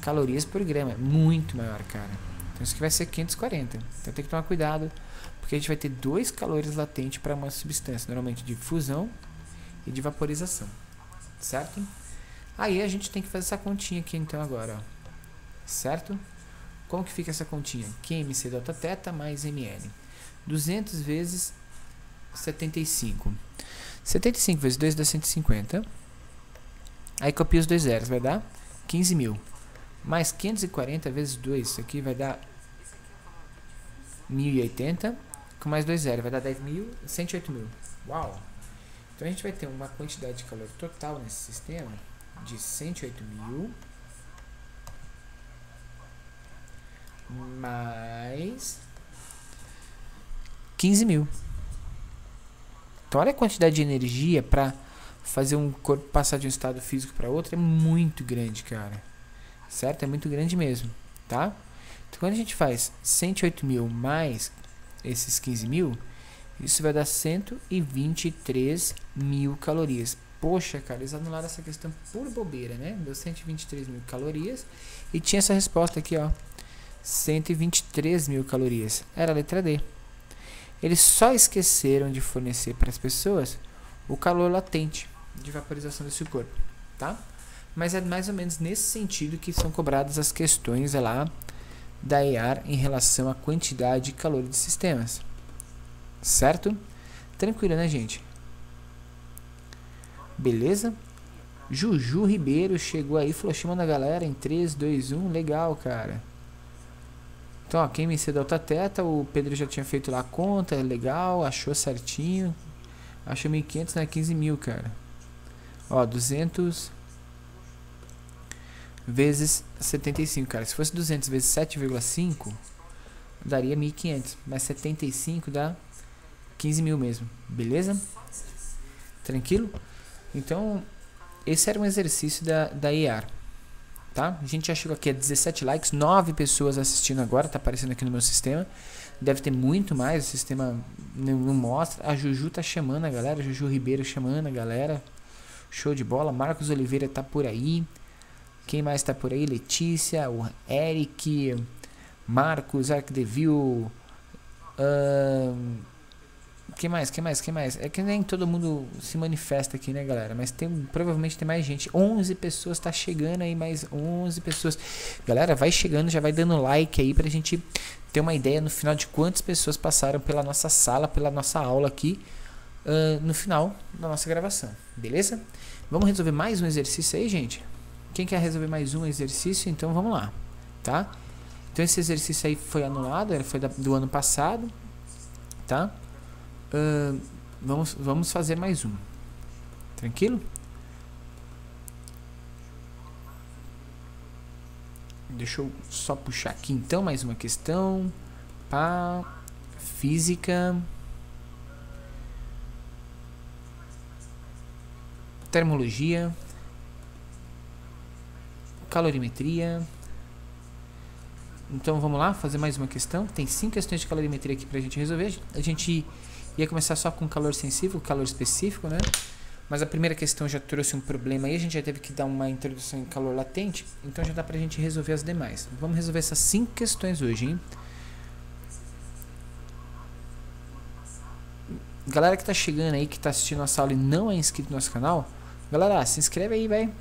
Calorias por grama, é muito maior, cara. Então isso aqui vai ser 540. Então tem que tomar cuidado, porque a gente vai ter dois calores latentes para uma substância, normalmente de fusão e de vaporização, certo? Aí a gente tem que fazer essa continha aqui então agora, ó. Certo? Como que fica essa continha? QMC delta θ mais ML. 200 vezes 75. 75 vezes 2 dá 150. Aí copia os dois zeros, vai dar 15.000. Mais 540 vezes 2, isso aqui vai dar 1080. Com mais 2 zeros, vai dar 10.000, 108.000. Uau! Então a gente vai ter uma quantidade de calor total nesse sistema de 108.000 mais 15.000. Então olha a quantidade de energia para fazer um corpo passar de um estado físico para outro é muito grande, cara. Certo? É muito grande mesmo, tá? Então quando a gente faz 108 mil mais esses 15 mil, isso vai dar 123 mil calorias. Poxa, cara, eles anularam essa questão por bobeira, né? Deu 123 mil calorias e tinha essa resposta aqui, ó. 123 mil calorias. Era a letra D. Eles só esqueceram de fornecer para as pessoas o calor latente de vaporização desse corpo, tá? Mas é mais ou menos nesse sentido que são cobradas as questões lá da EAR em relação à quantidade de calor de sistemas. Certo? Tranquilo, né, gente? Beleza? Juju Ribeiro chegou aí, falou, chamando a galera em 3, 2, 1. Legal, cara. Então, ó, quem me cedeu Delta Teta, o Pedro já tinha feito lá a conta, legal, achou certinho. Achou 1.500 na 15 mil, cara. Ó, 200 vezes 75, cara. Se fosse 200 vezes 7,5, daria 1.500. Mas 75 dá 15 mil mesmo, beleza? Tranquilo? Então, esse era um exercício da EAR, tá? A gente já chegou aqui a 17 likes, 9 pessoas assistindo agora, tá aparecendo aqui no meu sistema. Deve ter muito mais, o sistema não mostra. A Juju tá chamando a galera, Juju Ribeiro chamando a galera. Show de bola. Marcos Oliveira tá por aí. Quem mais tá por aí? Letícia, o Eric, Marcos, Arcdeville. Quem mais? É que nem todo mundo se manifesta aqui, né, galera? Mas provavelmente tem mais gente. 11 pessoas tá chegando aí, mais 11 pessoas. Galera, vai chegando, já vai dando like aí pra gente ter uma ideia no final de quantas pessoas passaram pela nossa sala, pela nossa aula aqui, no final da nossa gravação. Beleza? Vamos resolver mais um exercício aí, gente? Quem quer resolver mais um exercício? Então vamos lá, tá? Então esse exercício aí foi anulado, ele foi do ano passado, tá? Vamos fazer mais um. Tranquilo? Deixa eu só puxar aqui então mais uma questão. Pá, física, termologia, calorimetria. Então vamos lá fazer mais uma questão. Tem 5 questões de calorimetria aqui pra gente resolver. A gente ia começar só com calor sensível, calor específico, né? Mas a primeira questão já trouxe um problema aí, a gente já teve que dar uma introdução em calor latente, então já dá pra gente resolver as demais. Vamos resolver essas 5 questões hoje, hein? Galera que tá chegando aí, que tá assistindo nossa aula e não é inscrito no nosso canal, galera, se inscreve aí, velho.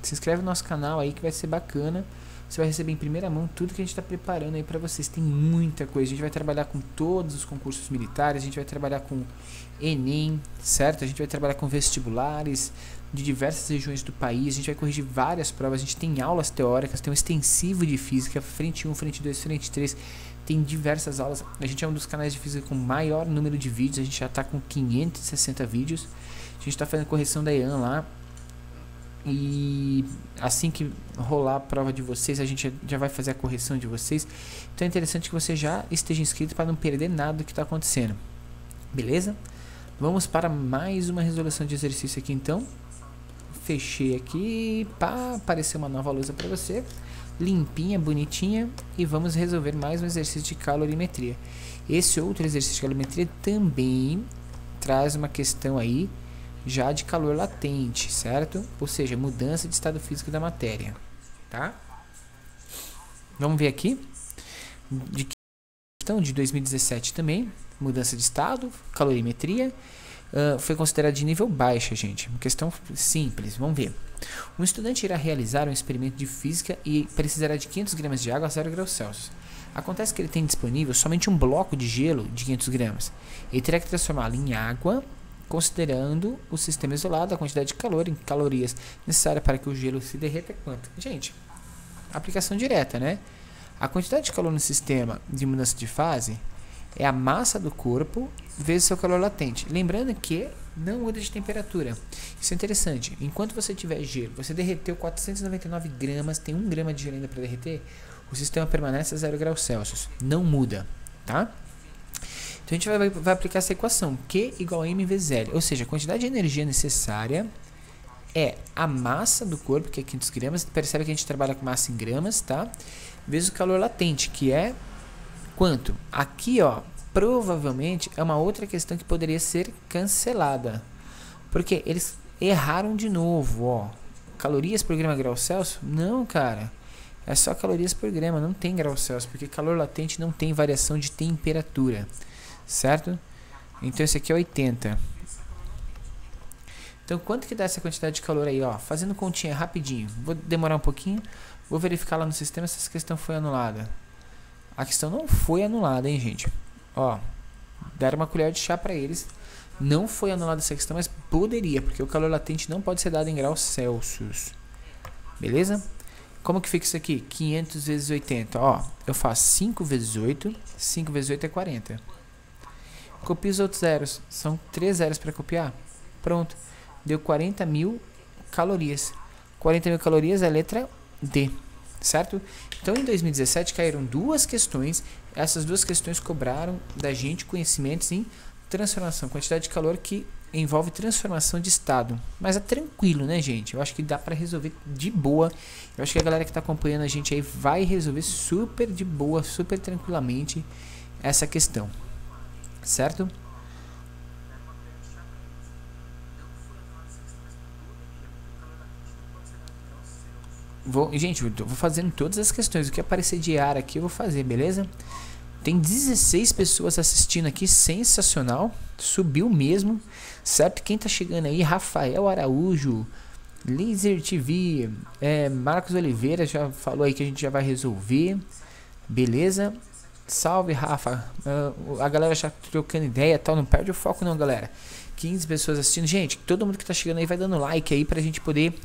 Se inscreve no nosso canal aí que vai ser bacana. Você vai receber em primeira mão tudo que a gente está preparando aí para vocês. Tem muita coisa. A gente vai trabalhar com todos os concursos militares. A gente vai trabalhar com Enem, certo? A gente vai trabalhar com vestibulares de diversas regiões do país. A gente vai corrigir várias provas. A gente tem aulas teóricas, tem um extensivo de física, frente 1, frente 2, frente 3. Tem diversas aulas. A gente é um dos canais de física com maior número de vídeos. A gente já está com 560 vídeos. A gente está fazendo correção da EAN lá. E assim que rolar a prova de vocês, a gente já vai fazer a correção de vocês. Então é interessante que você já esteja inscrito para não perder nada do que está acontecendo. Beleza? Vamos para mais uma resolução de exercício aqui então. Fechei aqui, pá, apareceu uma nova lousa para você. Limpinha, bonitinha. E vamos resolver mais um exercício de calorimetria. Esse outro exercício de calorimetria também traz uma questão aí já de calor latente, certo? Ou seja, mudança de estado físico da matéria, tá? Vamos ver aqui. De questão de 2017 também, mudança de estado, calorimetria. Foi considerada de nível baixo, gente. Uma questão simples, vamos ver. Um estudante irá realizar um experimento de física e precisará de 500 gramas de água a 0 graus Celsius. Acontece que ele tem disponível somente um bloco de gelo de 500 gramas. Ele terá que transformá-lo em água, considerando o sistema isolado, a quantidade de calor em calorias necessária para que o gelo se derreta é quanto? Gente, aplicação direta, né? A quantidade de calor no sistema de mudança de fase é a massa do corpo vezes seu calor latente. Lembrando que não muda de temperatura. Isso é interessante. Enquanto você tiver gelo, você derreteu 499 gramas, tem 1 grama de gelo ainda para derreter, o sistema permanece a 0 graus Celsius. Não muda, tá? Então a gente vai aplicar essa equação, Q igual a M vezes L. Ou seja, a quantidade de energia necessária é a massa do corpo, que é 500 gramas. Percebe que a gente trabalha com massa em gramas, tá? Vezes o calor latente, que é quanto? Aqui, ó, provavelmente é uma outra questão que poderia ser cancelada. Porque eles erraram de novo, ó. Calorias por grama grau Celsius? Não, cara. É só calorias por grama, não tem grau Celsius, porque calor latente não tem variação de temperatura, certo? Então esse aqui é 80. Então quanto que dá essa quantidade de calor aí, ó? Fazendo continha rapidinho. Vou demorar um pouquinho, vou verificar lá no sistema se essa questão foi anulada. A questão não foi anulada, hein, gente? Ó, deram uma colher de chá para eles. Não foi anulada essa questão, mas poderia, porque o calor latente não pode ser dado em graus Celsius. Beleza? Como que fica isso aqui? 500 vezes 80. Ó, eu faço 5 vezes 8. 5 vezes 8 é 40. Copio os outros zeros. São 3 zeros para copiar. Pronto. Deu 40 mil calorias. 40 mil calorias é a letra D. Certo? Então, em 2017, caíram duas questões. Essas duas questões cobraram da gente conhecimentos em transformação. Quantidade de calor que envolve transformação de estado. Mas é tranquilo, né, gente? Eu acho que dá pra resolver de boa. Eu acho que a galera que tá acompanhando a gente aí vai resolver super de boa, super tranquilamente essa questão. Certo? Gente, eu vou fazendo todas as questões. O que aparecer de ar aqui eu vou fazer, beleza? Tem 16 pessoas assistindo aqui, sensacional. Subiu mesmo, certo? Quem tá chegando aí, Rafael Araújo, Laser TV, Marcos Oliveira já falou aí que a gente já vai resolver. Beleza? Salve, Rafa. A galera já trocando ideia, tal. Não perde o foco não, galera. 15 pessoas assistindo. Gente, todo mundo que tá chegando aí vai dando like aí pra gente poder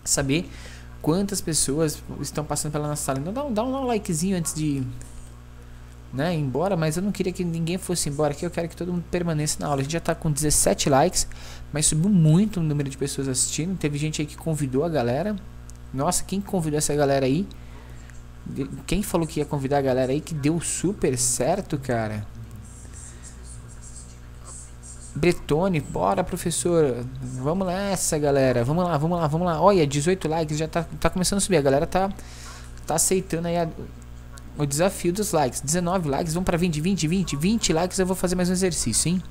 saber quantas pessoas estão passando pela nossa sala. Então dá um likezinho antes de ir embora, mas eu não queria que ninguém fosse embora aqui. Eu quero que todo mundo permaneça na aula. A gente já tá com 17 likes, mas subiu muito o número de pessoas assistindo. Teve gente aí que convidou a galera. Nossa, quem convidou essa galera aí? Quem falou que ia convidar a galera aí, que deu super certo, cara? Bretone, bora, professor. Vamos nessa, galera. Vamos lá. Olha, 18 likes, já tá começando a subir. A galera tá aceitando aí o desafio dos likes. 19 likes, vamos pra 20 likes. Eu vou fazer mais um exercício, hein?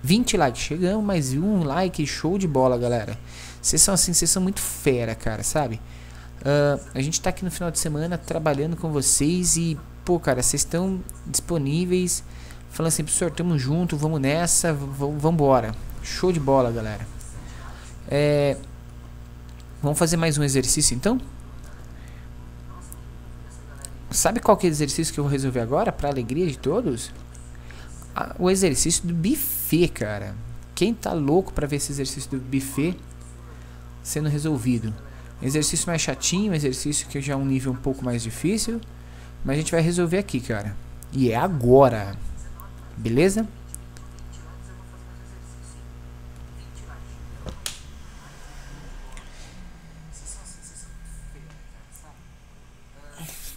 20 likes, chegamos, mais um like. Show de bola, galera. Vocês são assim, vocês são muito fera, cara, sabe? A gente tá aqui no final de semana trabalhando com vocês e, pô, cara, vocês estão disponíveis, falando assim, professor, tamo junto, vamos nessa, vambora. Show de bola, galera. Vamos fazer mais um exercício, então? Sabe qual que é o exercício que eu vou resolver agora, pra alegria de todos? O exercício do buffet, cara. Quem tá louco pra ver esse exercício do buffet sendo resolvido? Exercício mais chatinho, um exercício que já é um nível um pouco mais difícil, mas a gente vai resolver aqui, cara. E é agora. Beleza?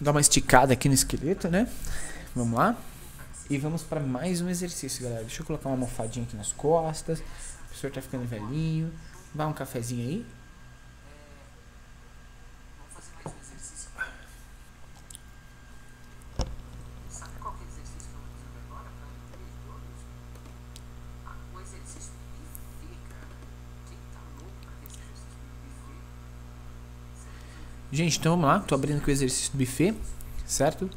Dá uma esticada aqui no esqueleto, né? Vamos lá. E vamos para mais um exercício, galera. Deixa eu colocar uma almofadinha aqui nas costas. O professor tá ficando velhinho. Dá um cafezinho aí. Gente, então vamos lá. Tô abrindo aqui o exercício do buffet, certo?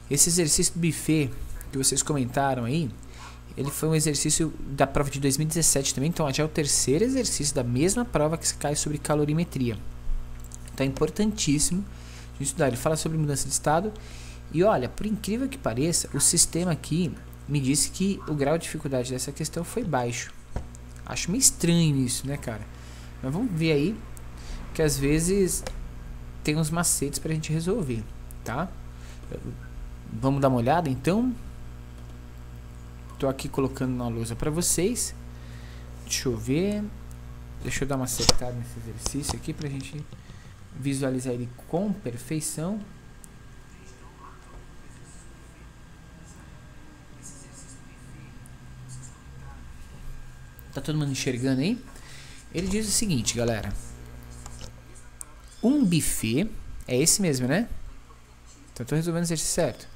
Esse exercício do buffet que vocês comentaram aí, ele foi um exercício da prova de 2017 também. Então já é o terceiro exercício da mesma prova que cai sobre calorimetria. Então é importantíssimo a gente estudar. Ele fala sobre mudança de estado. E olha, por incrível que pareça, o sistema aqui me disse que o grau de dificuldade dessa questão foi baixo. Acho meio estranho isso, né, cara? Mas vamos ver aí que às vezes tem uns macetes pra gente resolver, tá? Vamos dar uma olhada, então. Tô aqui colocando na lousa pra vocês. Deixa eu ver. Deixa eu dar uma acertada nesse exercício aqui pra gente visualizar ele com perfeição. Tá todo mundo enxergando aí? Ele diz o seguinte, galera. Um buffet, é esse mesmo, né? Então eu tô resolvendo o exercício certo.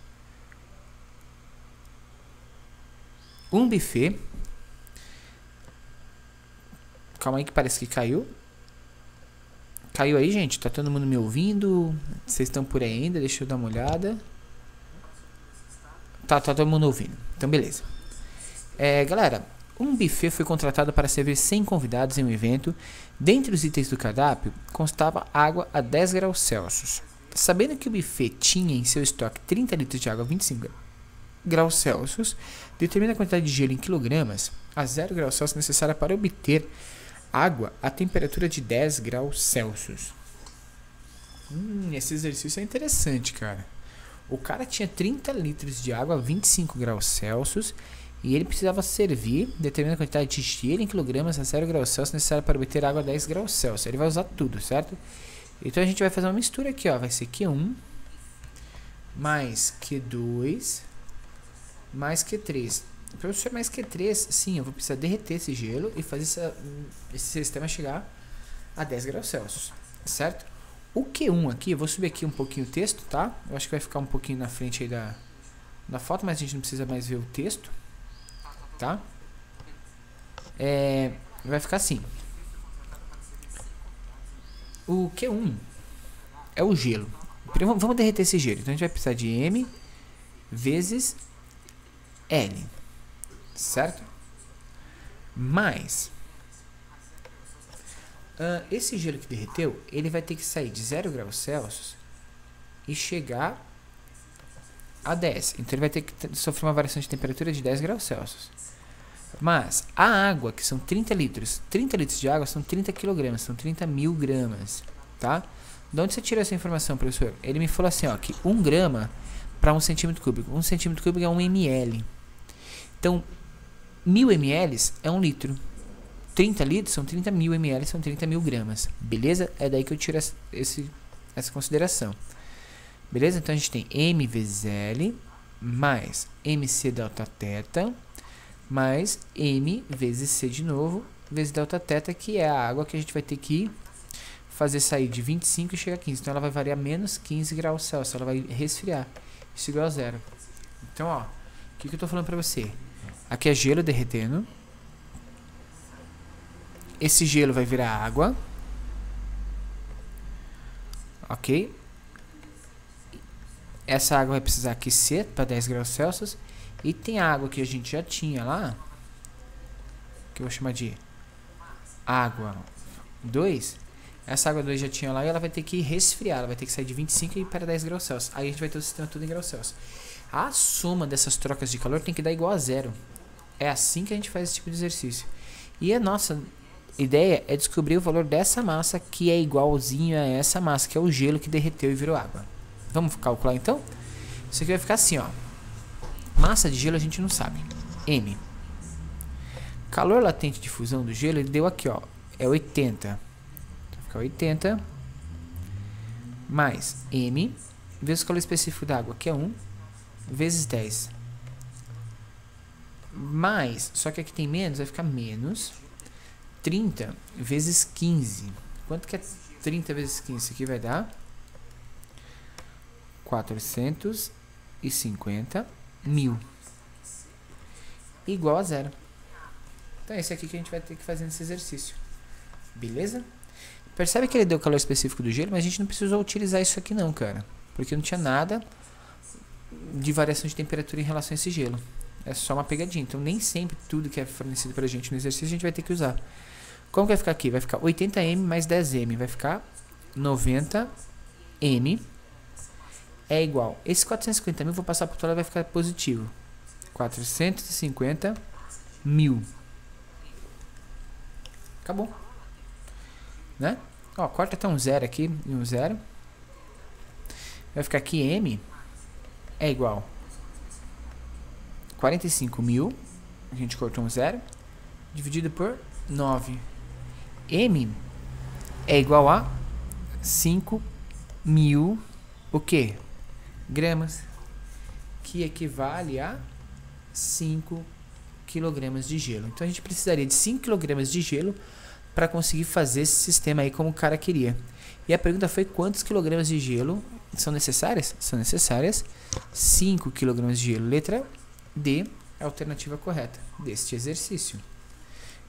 Um buffet. Calma aí que parece que caiu. Caiu aí, gente? Tá todo mundo me ouvindo? Vocês estão por aí ainda? Deixa eu dar uma olhada. Tá todo mundo ouvindo. Então, beleza. Galera, um buffet foi contratado para servir 100 convidados em um evento. Dentre os itens do cardápio, constava água a 10 graus Celsius. Sabendo que o buffet tinha em seu estoque 30 litros de água a 25 graus Celsius, determina a quantidade de gelo em quilogramas a 0 graus Celsius necessária para obter água a temperatura de 10 graus Celsius. Esse exercício é interessante, cara. O cara tinha 30 litros de água a 25 graus Celsius e ele precisava servir determinada quantidade de gelo em quilogramas a 0 graus Celsius necessária para obter água a 10 graus Celsius. Ele vai usar tudo, certo? Então a gente vai fazer uma mistura aqui, ó. Vai ser Q1 mais Q2 mais Q3. Professor, mais Q3, sim, eu vou precisar derreter esse gelo e fazer esse sistema chegar a 10 graus Celsius, certo? O Q1 aqui, eu vou subir aqui um pouquinho o texto, tá? Eu acho que vai ficar um pouquinho na frente aí da foto, mas a gente não precisa mais ver o texto, tá? Vai ficar assim. O Q1 é o gelo. Vamos derreter esse gelo. Então a gente vai precisar de M vezes L, certo? Mas esse gelo que derreteu, ele vai ter que sair de 0 graus Celsius e chegar a 10. Então ele vai ter que sofrer uma variação de temperatura de 10 graus Celsius. Mas a água, que são 30 litros de água são 30 quilogramas, são 30 mil gramas, tá? De onde você tirou essa informação, professor? Ele me falou assim, ó, que 1 grama para 1 centímetro cúbico. 1 centímetro cúbico é 1 ml. Então, 1000 ml é 1 litro. 30 litros são 30 mil ml, são 30 mil gramas. Beleza? É daí que eu tiro essa consideração. Beleza? Então a gente tem M vezes L mais MC delta θ mais M vezes C de novo vezes delta θ, que é a água que a gente vai ter que fazer sair de 25 e chegar a 15. Então ela vai variar menos 15 graus Celsius. Ela vai resfriar. Isso igual a zero. Então, ó, o que eu tô falando pra você? Aqui é gelo derretendo. Esse gelo vai virar água. Ok? Essa água vai precisar aquecer para 10 graus Celsius. E tem a água que a gente já tinha lá, que eu vou chamar de água 2. Essa água 2 já tinha lá e ela vai ter que resfriar. Ela vai ter que sair de 25 e ir para 10 graus Celsius. Aí a gente vai ter o sistema tudo em graus Celsius. A soma dessas trocas de calor tem que dar igual a zero. É assim que a gente faz esse tipo de exercício. E a nossa ideia é descobrir o valor dessa massa que é igualzinho a essa massa, que é o gelo que derreteu e virou água. Vamos calcular então? Isso aqui vai ficar assim, ó. Massa de gelo a gente não sabe. M. Calor latente de fusão do gelo, ele deu aqui, ó. É 80. Vai ficar 80 mais M vezes o calor específico da água, que é 1, vezes 10. Mais, só que aqui tem menos, vai ficar menos 30 vezes 15. Quanto que é 30 vezes 15? Isso aqui vai dar 450 mil. Igual a zero. Então é esse aqui que a gente vai ter que fazer nesse exercício. Beleza? Percebe que ele deu o calor específico do gelo, mas a gente não precisou utilizar isso aqui não, cara. Porque não tinha nada de variação de temperatura em relação a esse gelo. É só uma pegadinha. Então nem sempre tudo que é fornecido pra gente no exercício a gente vai ter que usar. Como que vai ficar aqui? Vai ficar 80M mais 10M. Vai ficar 90M. É igual. Esse 450 mil eu vou passar por todo, vai ficar positivo. 450 mil. Acabou. Né? Ó, corta até um zero aqui e um zero. Vai ficar aqui M é igual 45 mil. A gente cortou um zero. Dividido por 9. M é igual a 5 mil. O que? Gramas. Que equivale a 5 kg de gelo. Então a gente precisaria de 5 kg de gelo para conseguir fazer esse sistema aí como o cara queria. E a pergunta foi quantos quilogramas de gelo são necessárias? São necessárias 5 kg de gelo. Letra D é a alternativa correta deste exercício.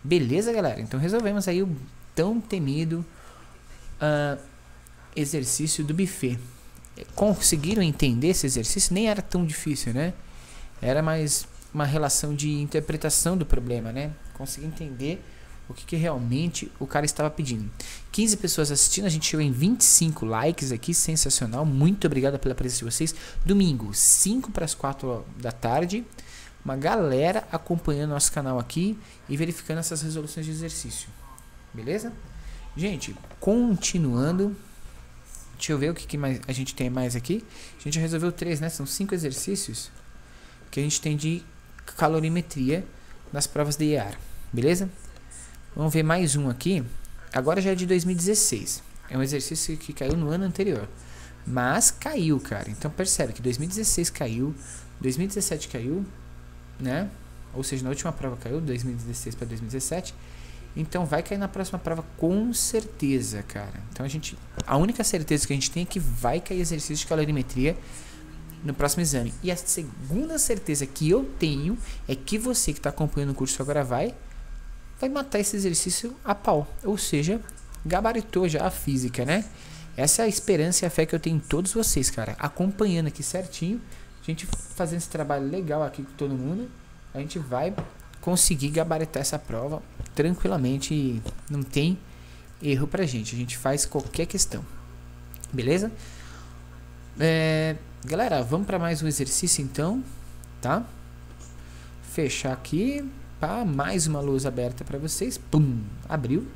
Beleza, galera? Então resolvemos aí o tão temido exercício do buffet. Conseguiram entender esse exercício? Nem era tão difícil, né? Era mais uma relação de interpretação do problema, né? Consegui entender o que realmente o cara estava pedindo. 15 pessoas assistindo, a gente chegou em 25 likes aqui, sensacional. Muito obrigado pela presença de vocês. Domingo, 5 para as 4 da tarde. Uma galera acompanhando nosso canal aqui e verificando essas resoluções de exercício. Beleza? Gente, continuando. Deixa eu ver o que mais a gente tem mais aqui. A gente já resolveu 3, né? São 5 exercícios que a gente tem de calorimetria nas provas de IEAR. Beleza? Vamos ver mais um aqui. Agora já é de 2016. É um exercício que caiu no ano anterior. Mas caiu, cara. Então percebe que 2016 caiu. 2017 caiu, né? Ou seja, na última prova caiu, 2016 para 2017. Então vai cair na próxima prova com certeza, cara. Então a única certeza que a gente tem é que vai cair exercício de calorimetria no próximo exame. E a segunda certeza que eu tenho é que você que está acompanhando o curso agora vai matar esse exercício a pau. Ou seja, gabaritou já a física, né? Essa é a esperança e a fé que eu tenho em todos vocês, cara. Acompanhando aqui certinho. A gente fazendo esse trabalho legal aqui com todo mundo. A gente vai conseguir gabaritar essa prova tranquilamente. E não tem erro pra gente. A gente faz qualquer questão. Beleza? Galera, vamos para mais um exercício então. Tá? Fechar aqui. Mais uma luz aberta para vocês. Pum, abriu.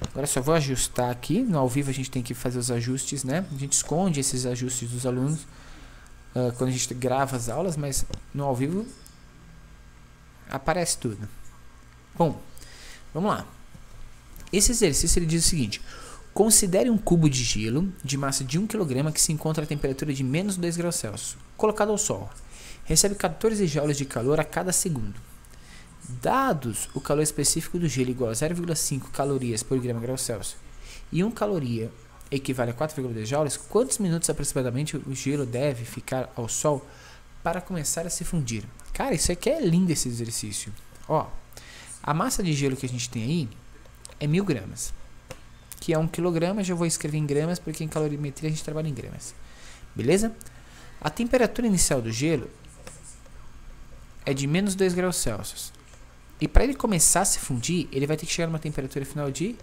Agora só vou ajustar aqui. No ao vivo a gente tem que fazer os ajustes, né? A gente esconde esses ajustes dos alunos quando a gente grava as aulas, mas no ao vivo aparece tudo. Bom, vamos lá. Esse exercício ele diz o seguinte: considere um cubo de gelo de massa de 1 kg que se encontra a temperatura de menos 2 graus Celsius, colocado ao sol. Recebe 14 joules de calor a cada segundo. Dados o calor específico do gelo igual a 0,5 calorias por grau Celsius e 1 caloria equivale a 4,2 joules, quantos minutos aproximadamente o gelo deve ficar ao sol para começar a se fundir? Cara, isso aqui é lindo esse exercício. Ó, a massa de gelo que a gente tem aí é 1000 gramas, que é 1 kg. Já vou escrever em gramas porque em calorimetria a gente trabalha em gramas. Beleza? A temperatura inicial do gelo é de menos 2 graus Celsius. E para ele começar a se fundir, ele vai ter que chegar numa temperatura final de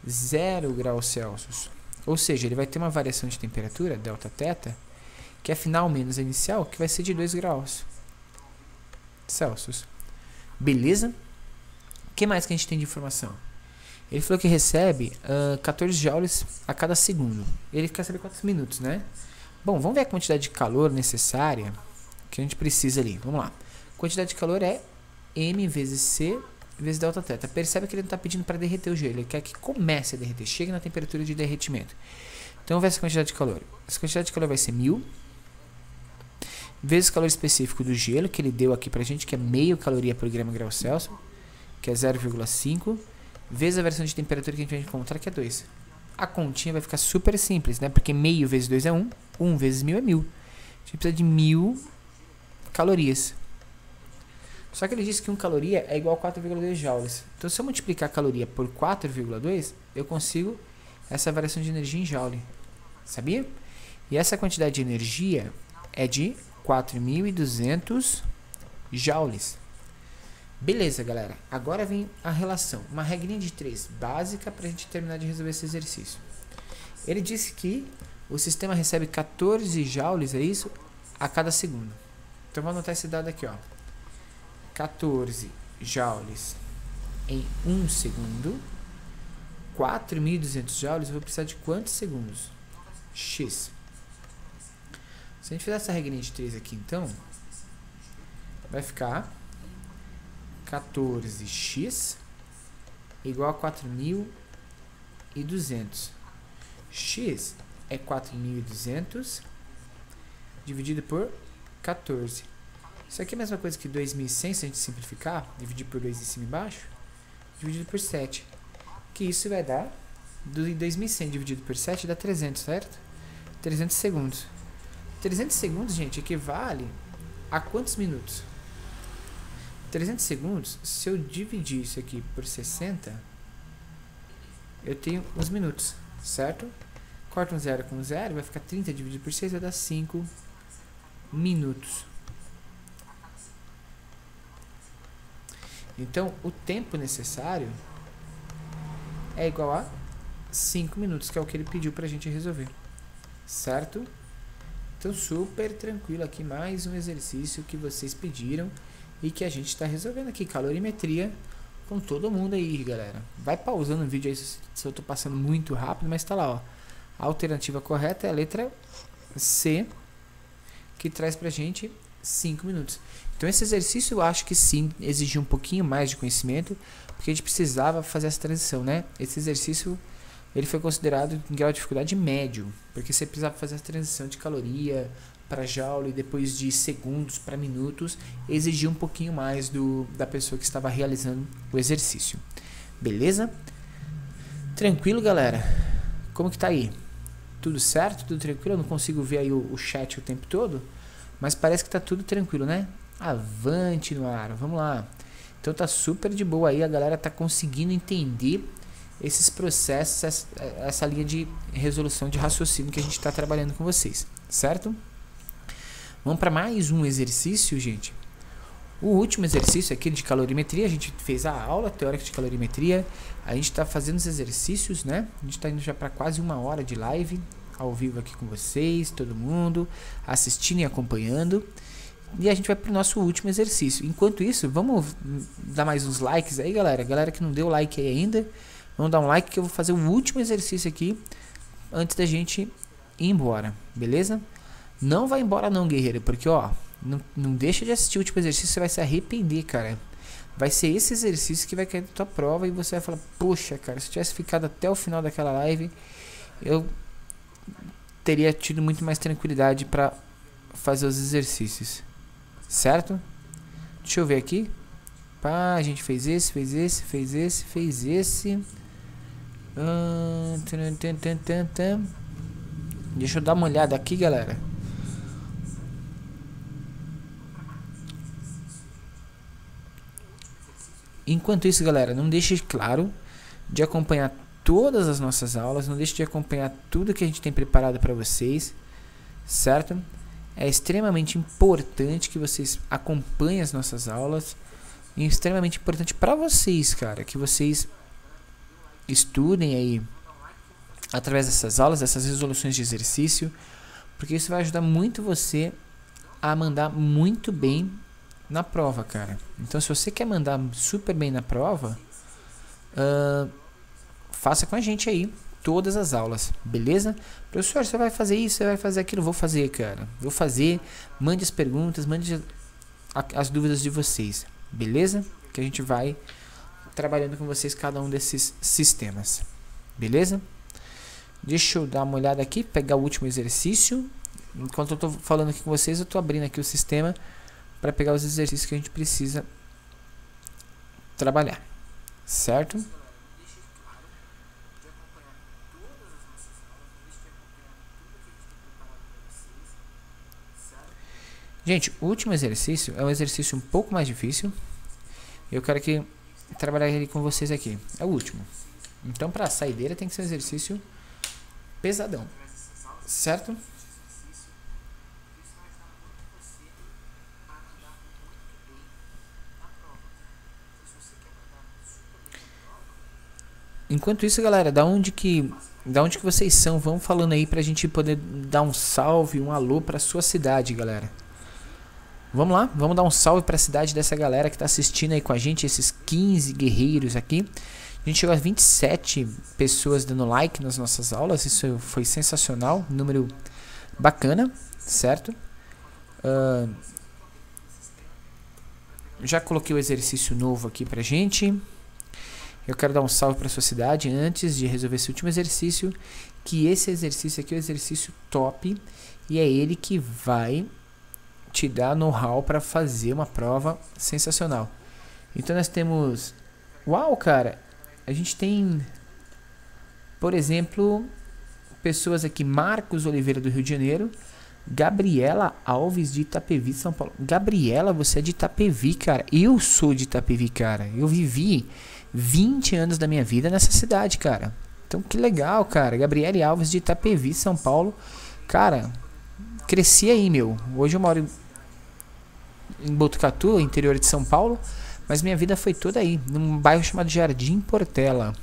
0 graus Celsius. Ou seja, ele vai ter uma variação de temperatura, delta θ, que é a final menos a inicial, que vai ser de 2 graus Celsius. Beleza? O que mais que a gente tem de informação? Ele falou que recebe 14 joules a cada segundo. Ele quer saber quantos minutos, né? Bom, vamos ver a quantidade de calor necessária que a gente precisa ali. Vamos lá. A quantidade de calor é M vezes C vezes delta θ. Percebe que ele não está pedindo para derreter o gelo. Ele quer que comece a derreter. Chegue na temperatura de derretimento. Então, vamos ver essa quantidade de calor. Essa quantidade de calor vai ser 1000 vezes o calor específico do gelo, que ele deu aqui pra gente, que é meio caloria por grau Celsius, que é 0,5, vezes a variação de temperatura que a gente vai encontrar, que é 2. A continha vai ficar super simples, né? Porque meio vezes 2 é 1, 1 vezes 1000 é 1000. A gente precisa de 1000 calorias. Só que ele disse que 1 caloria é igual a 4,2 joules. Então, se eu multiplicar a caloria por 4,2, eu consigo essa variação de energia em joule. Sabia? E essa quantidade de energia é de 4.200 joules. Beleza, galera. Agora vem a relação. Uma regrinha de 3 básica para a gente terminar de resolver esse exercício. Ele disse que o sistema recebe 14 joules, é isso? A cada segundo. Então, vou anotar esse dado aqui, ó. 14 joules em 1 segundo. 4.200 joules, eu vou precisar de quantos segundos? X. Se a gente fizer essa regrinha de 3 aqui, então, vai ficar 14x igual a 4.200. X é 4.200 dividido por 14. Isso aqui é a mesma coisa que 2100, se a gente simplificar, dividir por 2 em cima e embaixo, dividido por 7. Que isso vai dar, do 2100 dividido por 7 dá 300, certo? 300 segundos. 300 segundos, gente, equivale a quantos minutos? 300 segundos, se eu dividir isso aqui por 60, eu tenho os minutos, certo? Corta um 0 com 0, vai ficar 30 dividido por 6, vai dar 5 minutos. Então, o tempo necessário é igual a 5 minutos, que é o que ele pediu pra gente resolver, certo? Então, super tranquilo aqui, mais um exercício que vocês pediram e que a gente está resolvendo aqui, calorimetria com todo mundo aí, galera. Vai pausando o vídeo aí se eu tô passando muito rápido, mas tá lá, ó. A alternativa correta é a letra C, que traz pra gente 5 minutos. Então esse exercício eu acho que sim, exigia um pouquinho mais de conhecimento, porque a gente precisava fazer essa transição, né? Esse exercício, ele foi considerado em grau de dificuldade médio, porque você precisava fazer a transição de caloria para joule e depois de segundos para minutos, exigia um pouquinho mais da pessoa que estava realizando o exercício. Beleza? Tranquilo, galera? Como que tá aí? Tudo certo? Tudo tranquilo? Eu não consigo ver aí o chat o tempo todo, mas parece que tá tudo tranquilo, né? Avante no ar, vamos lá. Então tá super de boa aí, a galera tá conseguindo entender esses processos, essa linha de resolução de raciocínio que a gente está trabalhando com vocês, certo? Vamos para mais um exercício, gente. O último exercício é aquele de calorimetria. A gente fez a aula teórica de calorimetria. A gente está fazendo os exercícios, né? A gente está indo já para quase 1 hora de live ao vivo aqui com vocês, todo mundo assistindo e acompanhando. E a gente vai para o nosso último exercício. Enquanto isso, vamos dar mais uns likes aí, galera. Galera que não deu like aí ainda, vamos dar um like que eu vou fazer o último exercício aqui antes da gente ir embora, beleza? Não vai embora não, guerreiro, porque ó, não deixa de assistir o último exercício, você vai se arrepender, cara. Vai ser esse exercício que vai cair na tua prova e você vai falar, poxa, cara, se eu tivesse ficado até o final daquela live, eu teria tido muito mais tranquilidade para fazer os exercícios, certo? Deixa eu ver aqui. Pá, a gente fez esse, fez esse, fez esse, fez esse. Deixa eu dar uma olhada aqui, galera. Enquanto isso, galera, não deixe, claro, de acompanhar todas as nossas aulas, não deixe de acompanhar tudo que a gente tem preparado para vocês, certo? É extremamente importante que vocês acompanhem as nossas aulas, e é extremamente importante para vocês, cara, que vocês estudem aí através dessas aulas, dessas resoluções de exercício, porque isso vai ajudar muito você a mandar muito bem na prova, cara. Então, se você quer mandar super bem na prova, faça com a gente aí todas as aulas, beleza? Professor, você vai fazer isso, você vai fazer aquilo? Vou fazer, cara. Vou fazer. Mande as perguntas, mande as dúvidas de vocês, beleza? Que a gente vai trabalhando com vocês cada um desses sistemas, beleza? Deixa eu dar uma olhada aqui, pegar o último exercício. Enquanto eu tô falando aqui com vocês, eu tô abrindo aqui o sistema para pegar os exercícios que a gente precisa trabalhar, certo? Gente, o último exercício é um exercício um pouco mais difícil. Eu quero trabalhar ele com vocês aqui. É o último. Então, para a saideira tem que ser um exercício pesadão, certo? Enquanto isso, galera, da onde que vocês são? Vão falando aí pra gente poder dar um salve, um alô pra sua cidade, galera. Vamos lá, vamos dar um salve pra cidade dessa galera que tá assistindo aí com a gente, esses 15 guerreiros aqui. A gente chegou a 27 pessoas dando like nas nossas aulas, isso foi sensacional, número bacana, certo? Já coloquei o exercício novo aqui pra gente. Eu quero dar um salve para sua cidade antes de resolver esse último exercício, que esse exercício aqui é o exercício top e é ele que vai te dá know-how para fazer uma prova sensacional. Então nós temos... Uau, cara! A gente tem, por exemplo, pessoas aqui. Marcos Oliveira, do Rio de Janeiro. Gabriela Alves, de Itapevi, São Paulo. Gabriela, você é de Itapevi, cara. Eu sou de Itapevi, cara. Eu vivi 20 anos da minha vida nessa cidade, cara. Então que legal, cara. Gabriela Alves, de Itapevi, São Paulo. Cara, cresci aí, meu. Hoje eu moro em Botucatu, interior de São Paulo, mas minha vida foi toda aí, num bairro chamado Jardim Portela.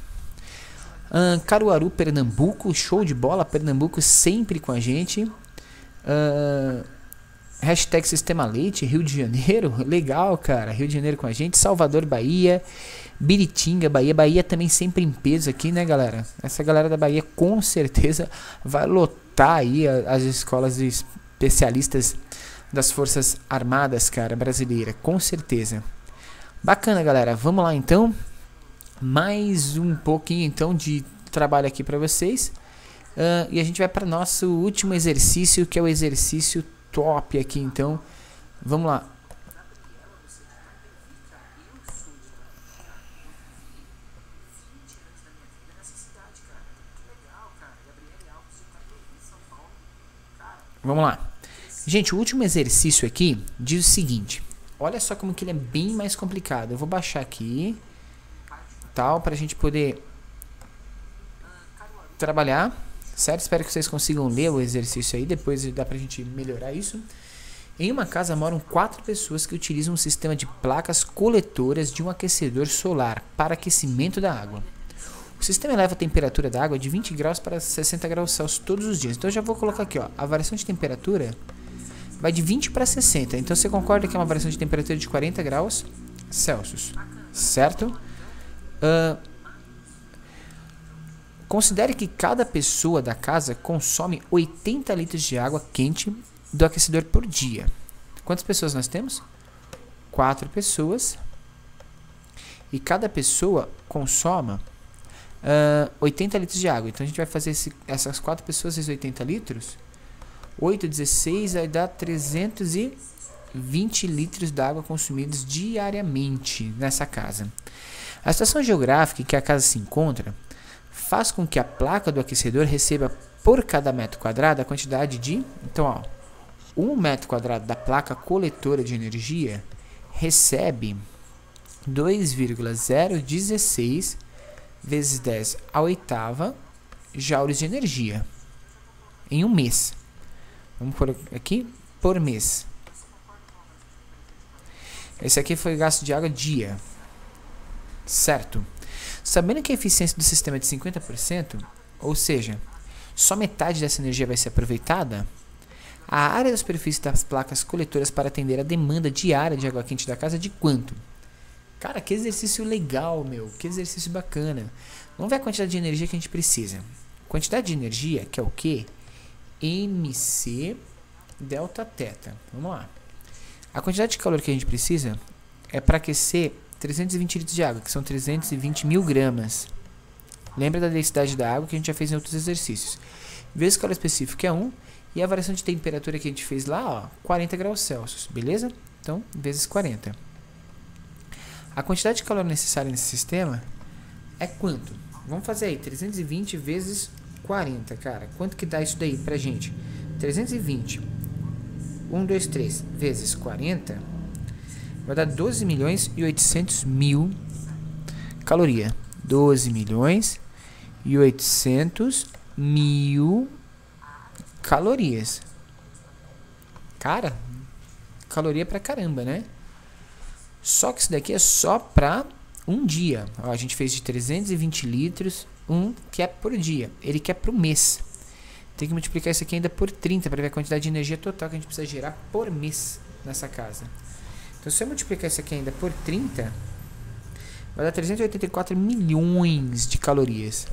Caruaru, Pernambuco, show de bola, Pernambuco sempre com a gente. Hashtag Sistema Leite, Rio de Janeiro, legal, cara, Rio de Janeiro com a gente. Salvador, Bahia. Biritinga, Bahia. Bahia também sempre em peso aqui, né, galera? Essa galera da Bahia com certeza vai lotar aí as escolas de especialistas das Forças Armadas, cara, brasileira, com certeza. Bacana, galera. Vamos lá, então. Mais um pouquinho, então, de trabalho aqui para vocês. E a gente vai para nosso último exercício, que é o exercício top aqui, então. Vamos lá. Vamos lá. Gente, o último exercício aqui diz o seguinte. Olha só como que ele é bem mais complicado. Eu vou baixar aqui, tal, pra gente poder trabalhar, certo? Espero que vocês consigam ler o exercício aí, depois dá pra gente melhorar isso. Em uma casa moram 4 pessoas que utilizam um sistema de placas coletoras de um aquecedor solar para aquecimento da água. O sistema eleva a temperatura da água de 20 graus para 60 graus Celsius todos os dias. Então eu já vou colocar aqui, ó, a variação de temperatura vai de 20 para 60. Então você concorda que é uma variação de temperatura de 40 graus Celsius, certo? Considere que cada pessoa da casa consome 80 litros de água quente do aquecedor por dia. Quantas pessoas nós temos? 4 pessoas. E cada pessoa consome 80 litros de água. Então a gente vai fazer essas 4 pessoas, esses 80 litros. 8, 16, aí dá 320 litros de água consumidos diariamente nessa casa. A situação geográfica em que a casa se encontra faz com que a placa do aquecedor receba por cada metro quadrado a quantidade de... Então, ó, 1 metro quadrado da placa coletora de energia recebe 2,016 vezes 10 à oitava joules de energia em um mês. Vamos por aqui, por mês. Esse aqui foi gasto de água dia. Certo. Sabendo que a eficiência do sistema é de 50%, ou seja, só metade dessa energia vai ser aproveitada, a área da superfície das placas coletoras para atender a demanda diária de água quente da casa é de quanto? Cara, que exercício legal, meu. Que exercício bacana. Vamos ver a quantidade de energia que a gente precisa. Quantidade de energia, que é o quê? MC delta teta. Vamos lá. A quantidade de calor que a gente precisa é para aquecer 320 litros de água, que são 320 mil gramas. Lembra da densidade da água que a gente já fez em outros exercícios. Vezes o calor específico é 1 e a variação de temperatura que a gente fez lá, ó, 40 graus Celsius, beleza? Então, vezes 40. A quantidade de calor necessária nesse sistema é quanto? Vamos fazer aí, 320 vezes 40, cara. Quanto que dá isso daí pra gente? 320, 1, 2, 3, vezes 40, vai dar 12 milhões e 800 mil caloria. 12 milhões e 800 mil calorias. Cara, caloria pra caramba, né? Só que isso daqui é só pra um dia. Ó, a gente fez de 320 litros, que é por dia. Ele quer pro mês. Tem que multiplicar isso aqui ainda por 30 para ver a quantidade de energia total que a gente precisa gerar por mês nessa casa. Então, se eu multiplicar isso aqui ainda por 30, vai dar 384 milhões de calorias.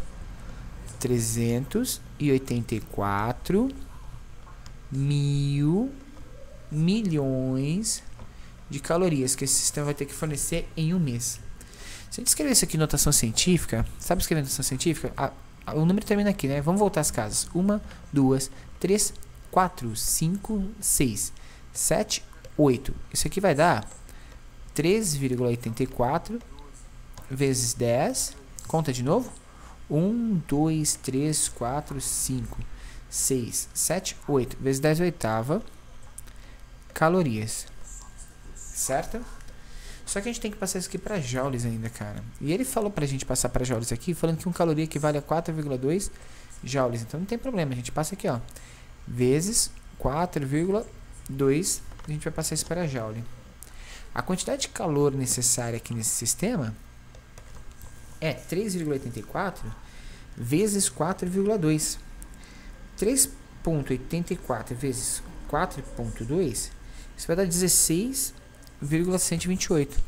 384 mil milhões de calorias que esse sistema vai ter que fornecer em um mês. Se a gente escrever isso aqui em notação científica, sabe escrever notação científica? O número termina aqui, né? Vamos voltar às casas. 1, 2, 3, 4, 5, 6, 7, 8. Isso aqui vai dar 3,84 vezes 10. Conta de novo. 1, 2, 3, 4, 5, 6, 7, 8. Vezes 10 oitava calorias. Certo? Só que a gente tem que passar isso aqui para joules ainda, cara. E ele falou pra gente passar para joules aqui, falando que 1 caloria equivale a 4,2 joules. Então não tem problema, a gente passa aqui, ó. Vezes 4,2, a gente vai passar isso para joule. A quantidade de calor necessária aqui nesse sistema é 3,84 vezes 4,2. 3,84 vezes 4,2, isso vai dar 16,128.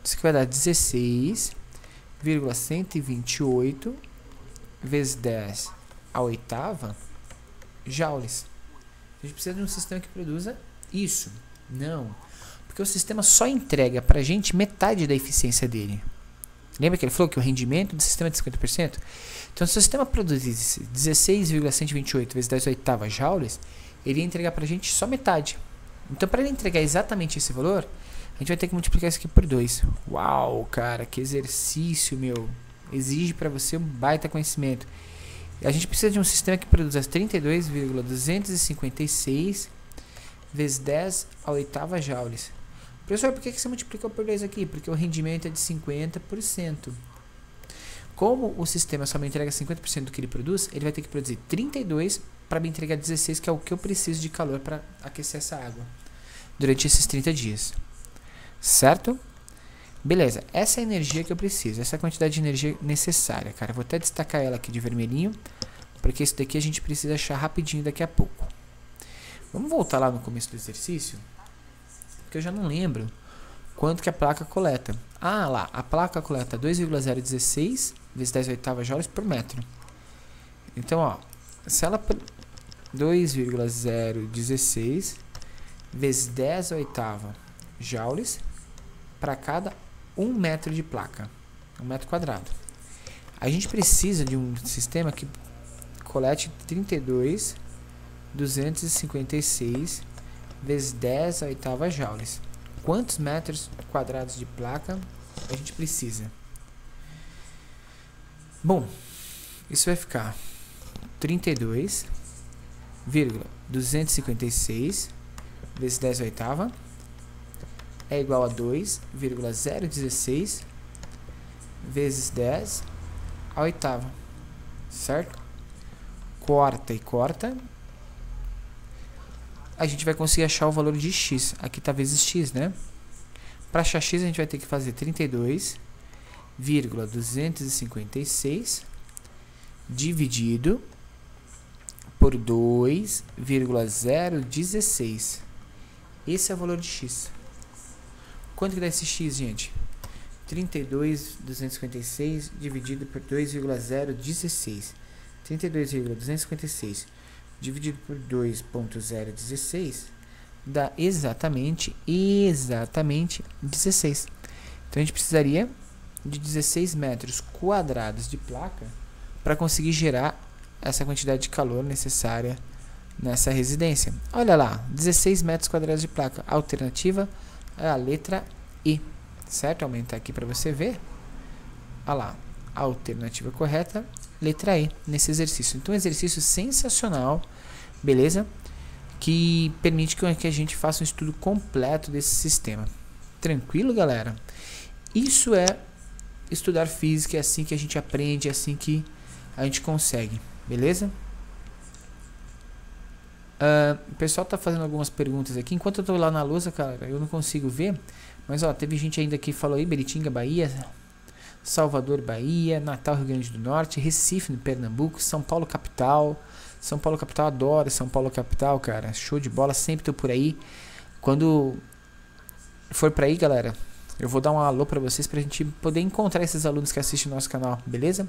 Isso aqui vai dar 16,128 vezes 10 a oitava joules. A gente precisa de um sistema que produza isso. Não. Porque o sistema só entrega pra gente metade da eficiência dele. Lembra que ele falou que o rendimento do sistema é de 50%? Então, se o sistema produzisse 16,128 vezes 10 oitavas joules, ele ia entregar pra gente só metade. Então, para ele entregar exatamente esse valor, a gente vai ter que multiplicar isso aqui por 2. Uau, cara, que exercício, meu. Exige para você um baita conhecimento. A gente precisa de um sistema que produza 32,256 vezes 10 a oitava joules. Professor, por que você multiplicou por 2 aqui? Porque o rendimento é de 50%. Como o sistema só me entrega 50% do que ele produz, ele vai ter que produzir 32 para me entregar 16, que é o que eu preciso de calor para aquecer essa água durante esses 30 dias. Certo? Beleza, essa é a energia que eu preciso, essa é a quantidade de energia necessária, cara. Eu vou até destacar ela aqui de vermelhinho, porque isso daqui a gente precisa achar rapidinho daqui a pouco. Vamos voltar lá no começo do exercício, porque eu já não lembro quanto que a placa coleta. Ah, lá, a placa coleta 2,016 vezes 10 oitavas joules por metro. Então, ó, se ela 2,016 vezes 10 oitava joules para cada 1 metro de placa, 1 metro quadrado. A gente precisa de um sistema que colete 32,256 vezes 10 a oitava joules. Quantos metros quadrados de placa a gente precisa? Bom, isso vai ficar 32,256 vezes 10 a oitava é igual a 2,016 vezes 10 a oitava, certo? Corta e corta. A gente vai conseguir achar o valor de x. Aqui está vezes x, né? Para achar x, a gente vai ter que fazer 32,256 dividido por 2,016. Esse é o valor de x. Quanto que dá esse x, gente? 32,256 dividido por 2,016. 32,256 dividido por 2,016 dá exatamente 16. Então a gente precisaria de 16 metros quadrados de placa para conseguir gerar essa quantidade de calor necessária nessa residência. Olha lá, 16 metros quadrados de placa. A alternativa é a letra E, certo? Aumentar aqui para você ver. Olha lá, a alternativa correta, letra E, nesse exercício. Então, um exercício sensacional, beleza? Que permite que a gente faça um estudo completo desse sistema. Tranquilo, galera? Isso é estudar física, é assim que a gente aprende, é assim que a gente consegue, beleza? O pessoal tá fazendo algumas perguntas aqui. Enquanto eu tô lá na lousa, cara, eu não consigo ver. Mas, ó, teve gente ainda que falou aí, Beritinga, Bahia, Salvador, Bahia, Natal, Rio Grande do Norte, Recife, no Pernambuco, São Paulo, capital. São Paulo, capital, adoro São Paulo, capital, cara. Show de bola, sempre tô por aí. Quando for pra aí, galera, eu vou dar um alô pra vocês pra gente poder encontrar esses alunos que assistem o nosso canal, beleza?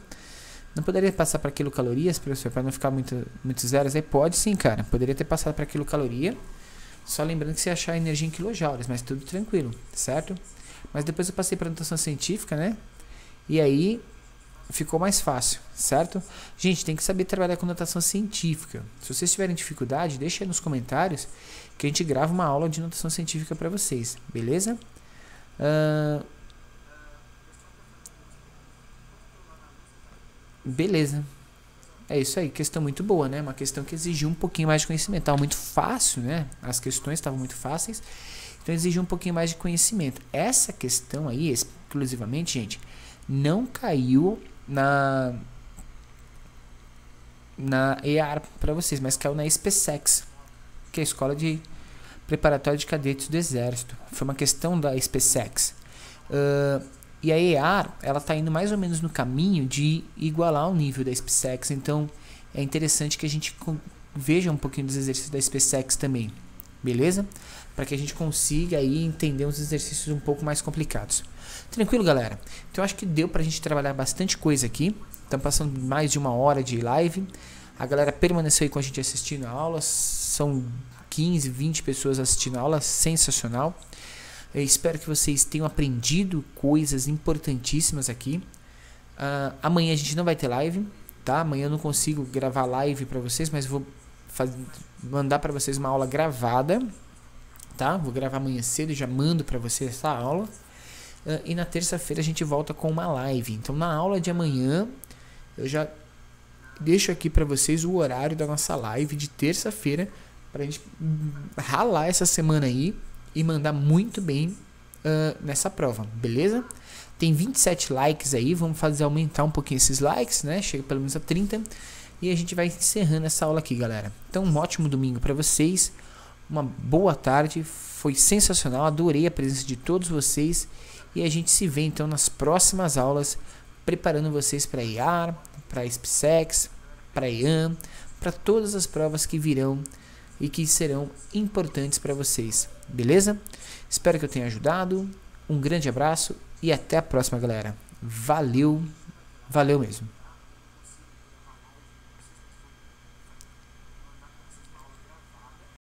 Não poderia passar para quilocalorias, professor, para não ficar muitos zeros? Aí pode sim, cara. Poderia ter passado para quilocaloria. Só lembrando que você achar energia em quilojoules, mas tudo tranquilo, certo? Mas depois eu passei para notação científica, né? E aí ficou mais fácil, certo? Gente, tem que saber trabalhar com notação científica. Se vocês tiverem dificuldade, deixa aí nos comentários que a gente grava uma aula de notação científica para vocês, beleza? Beleza. É isso aí, questão muito boa, né? Uma questão que exigiu um pouquinho mais de conhecimento. Estava muito fácil, né? As questões estavam muito fáceis, então exigiu um pouquinho mais de conhecimento. Essa questão aí, exclusivamente, gente, não caiu na EAR para vocês, mas caiu na SpaceX, que é a Escola de Preparatória de Cadetes do Exército. Foi uma questão da SpaceX. E a EAR, ela está indo mais ou menos no caminho de igualar o nível da SpaceX. Então, é interessante que a gente veja um pouquinho dos exercícios da SpaceX também. Beleza? Para que a gente consiga aí entender uns exercícios um pouco mais complicados. Tranquilo, galera? Então, acho que deu para a gente trabalhar bastante coisa aqui. Estamos passando mais de 1 hora de live. A galera permaneceu aí com a gente assistindo a aula. São 15, 20 pessoas assistindo a aula. Sensacional. Eu espero que vocês tenham aprendido coisas importantíssimas aqui. Amanhã a gente não vai ter live, tá? Amanhã eu não consigo gravar live para vocês, mas vou mandar para vocês uma aula gravada, tá? Vou gravar amanhã cedo e já mando para vocês essa aula. E na terça-feira a gente volta com uma live. Então na aula de amanhã eu já deixo aqui para vocês o horário da nossa live de terça-feira para a gente ralar essa semana aí e mandar muito bem nessa prova, beleza? Tem 27 likes aí, vamos fazer aumentar um pouquinho esses likes, né? Chega pelo menos a 30 e a gente vai encerrando essa aula aqui, galera. Então, um ótimo domingo para vocês, uma boa tarde, foi sensacional, adorei a presença de todos vocês e a gente se vê então nas próximas aulas, preparando vocês para EAR, para SpaceX, para EAN, para todas as provas que virão e que serão importantes para vocês, beleza? Espero que eu tenha ajudado, um grande abraço e até a próxima, galera. Valeu, valeu mesmo.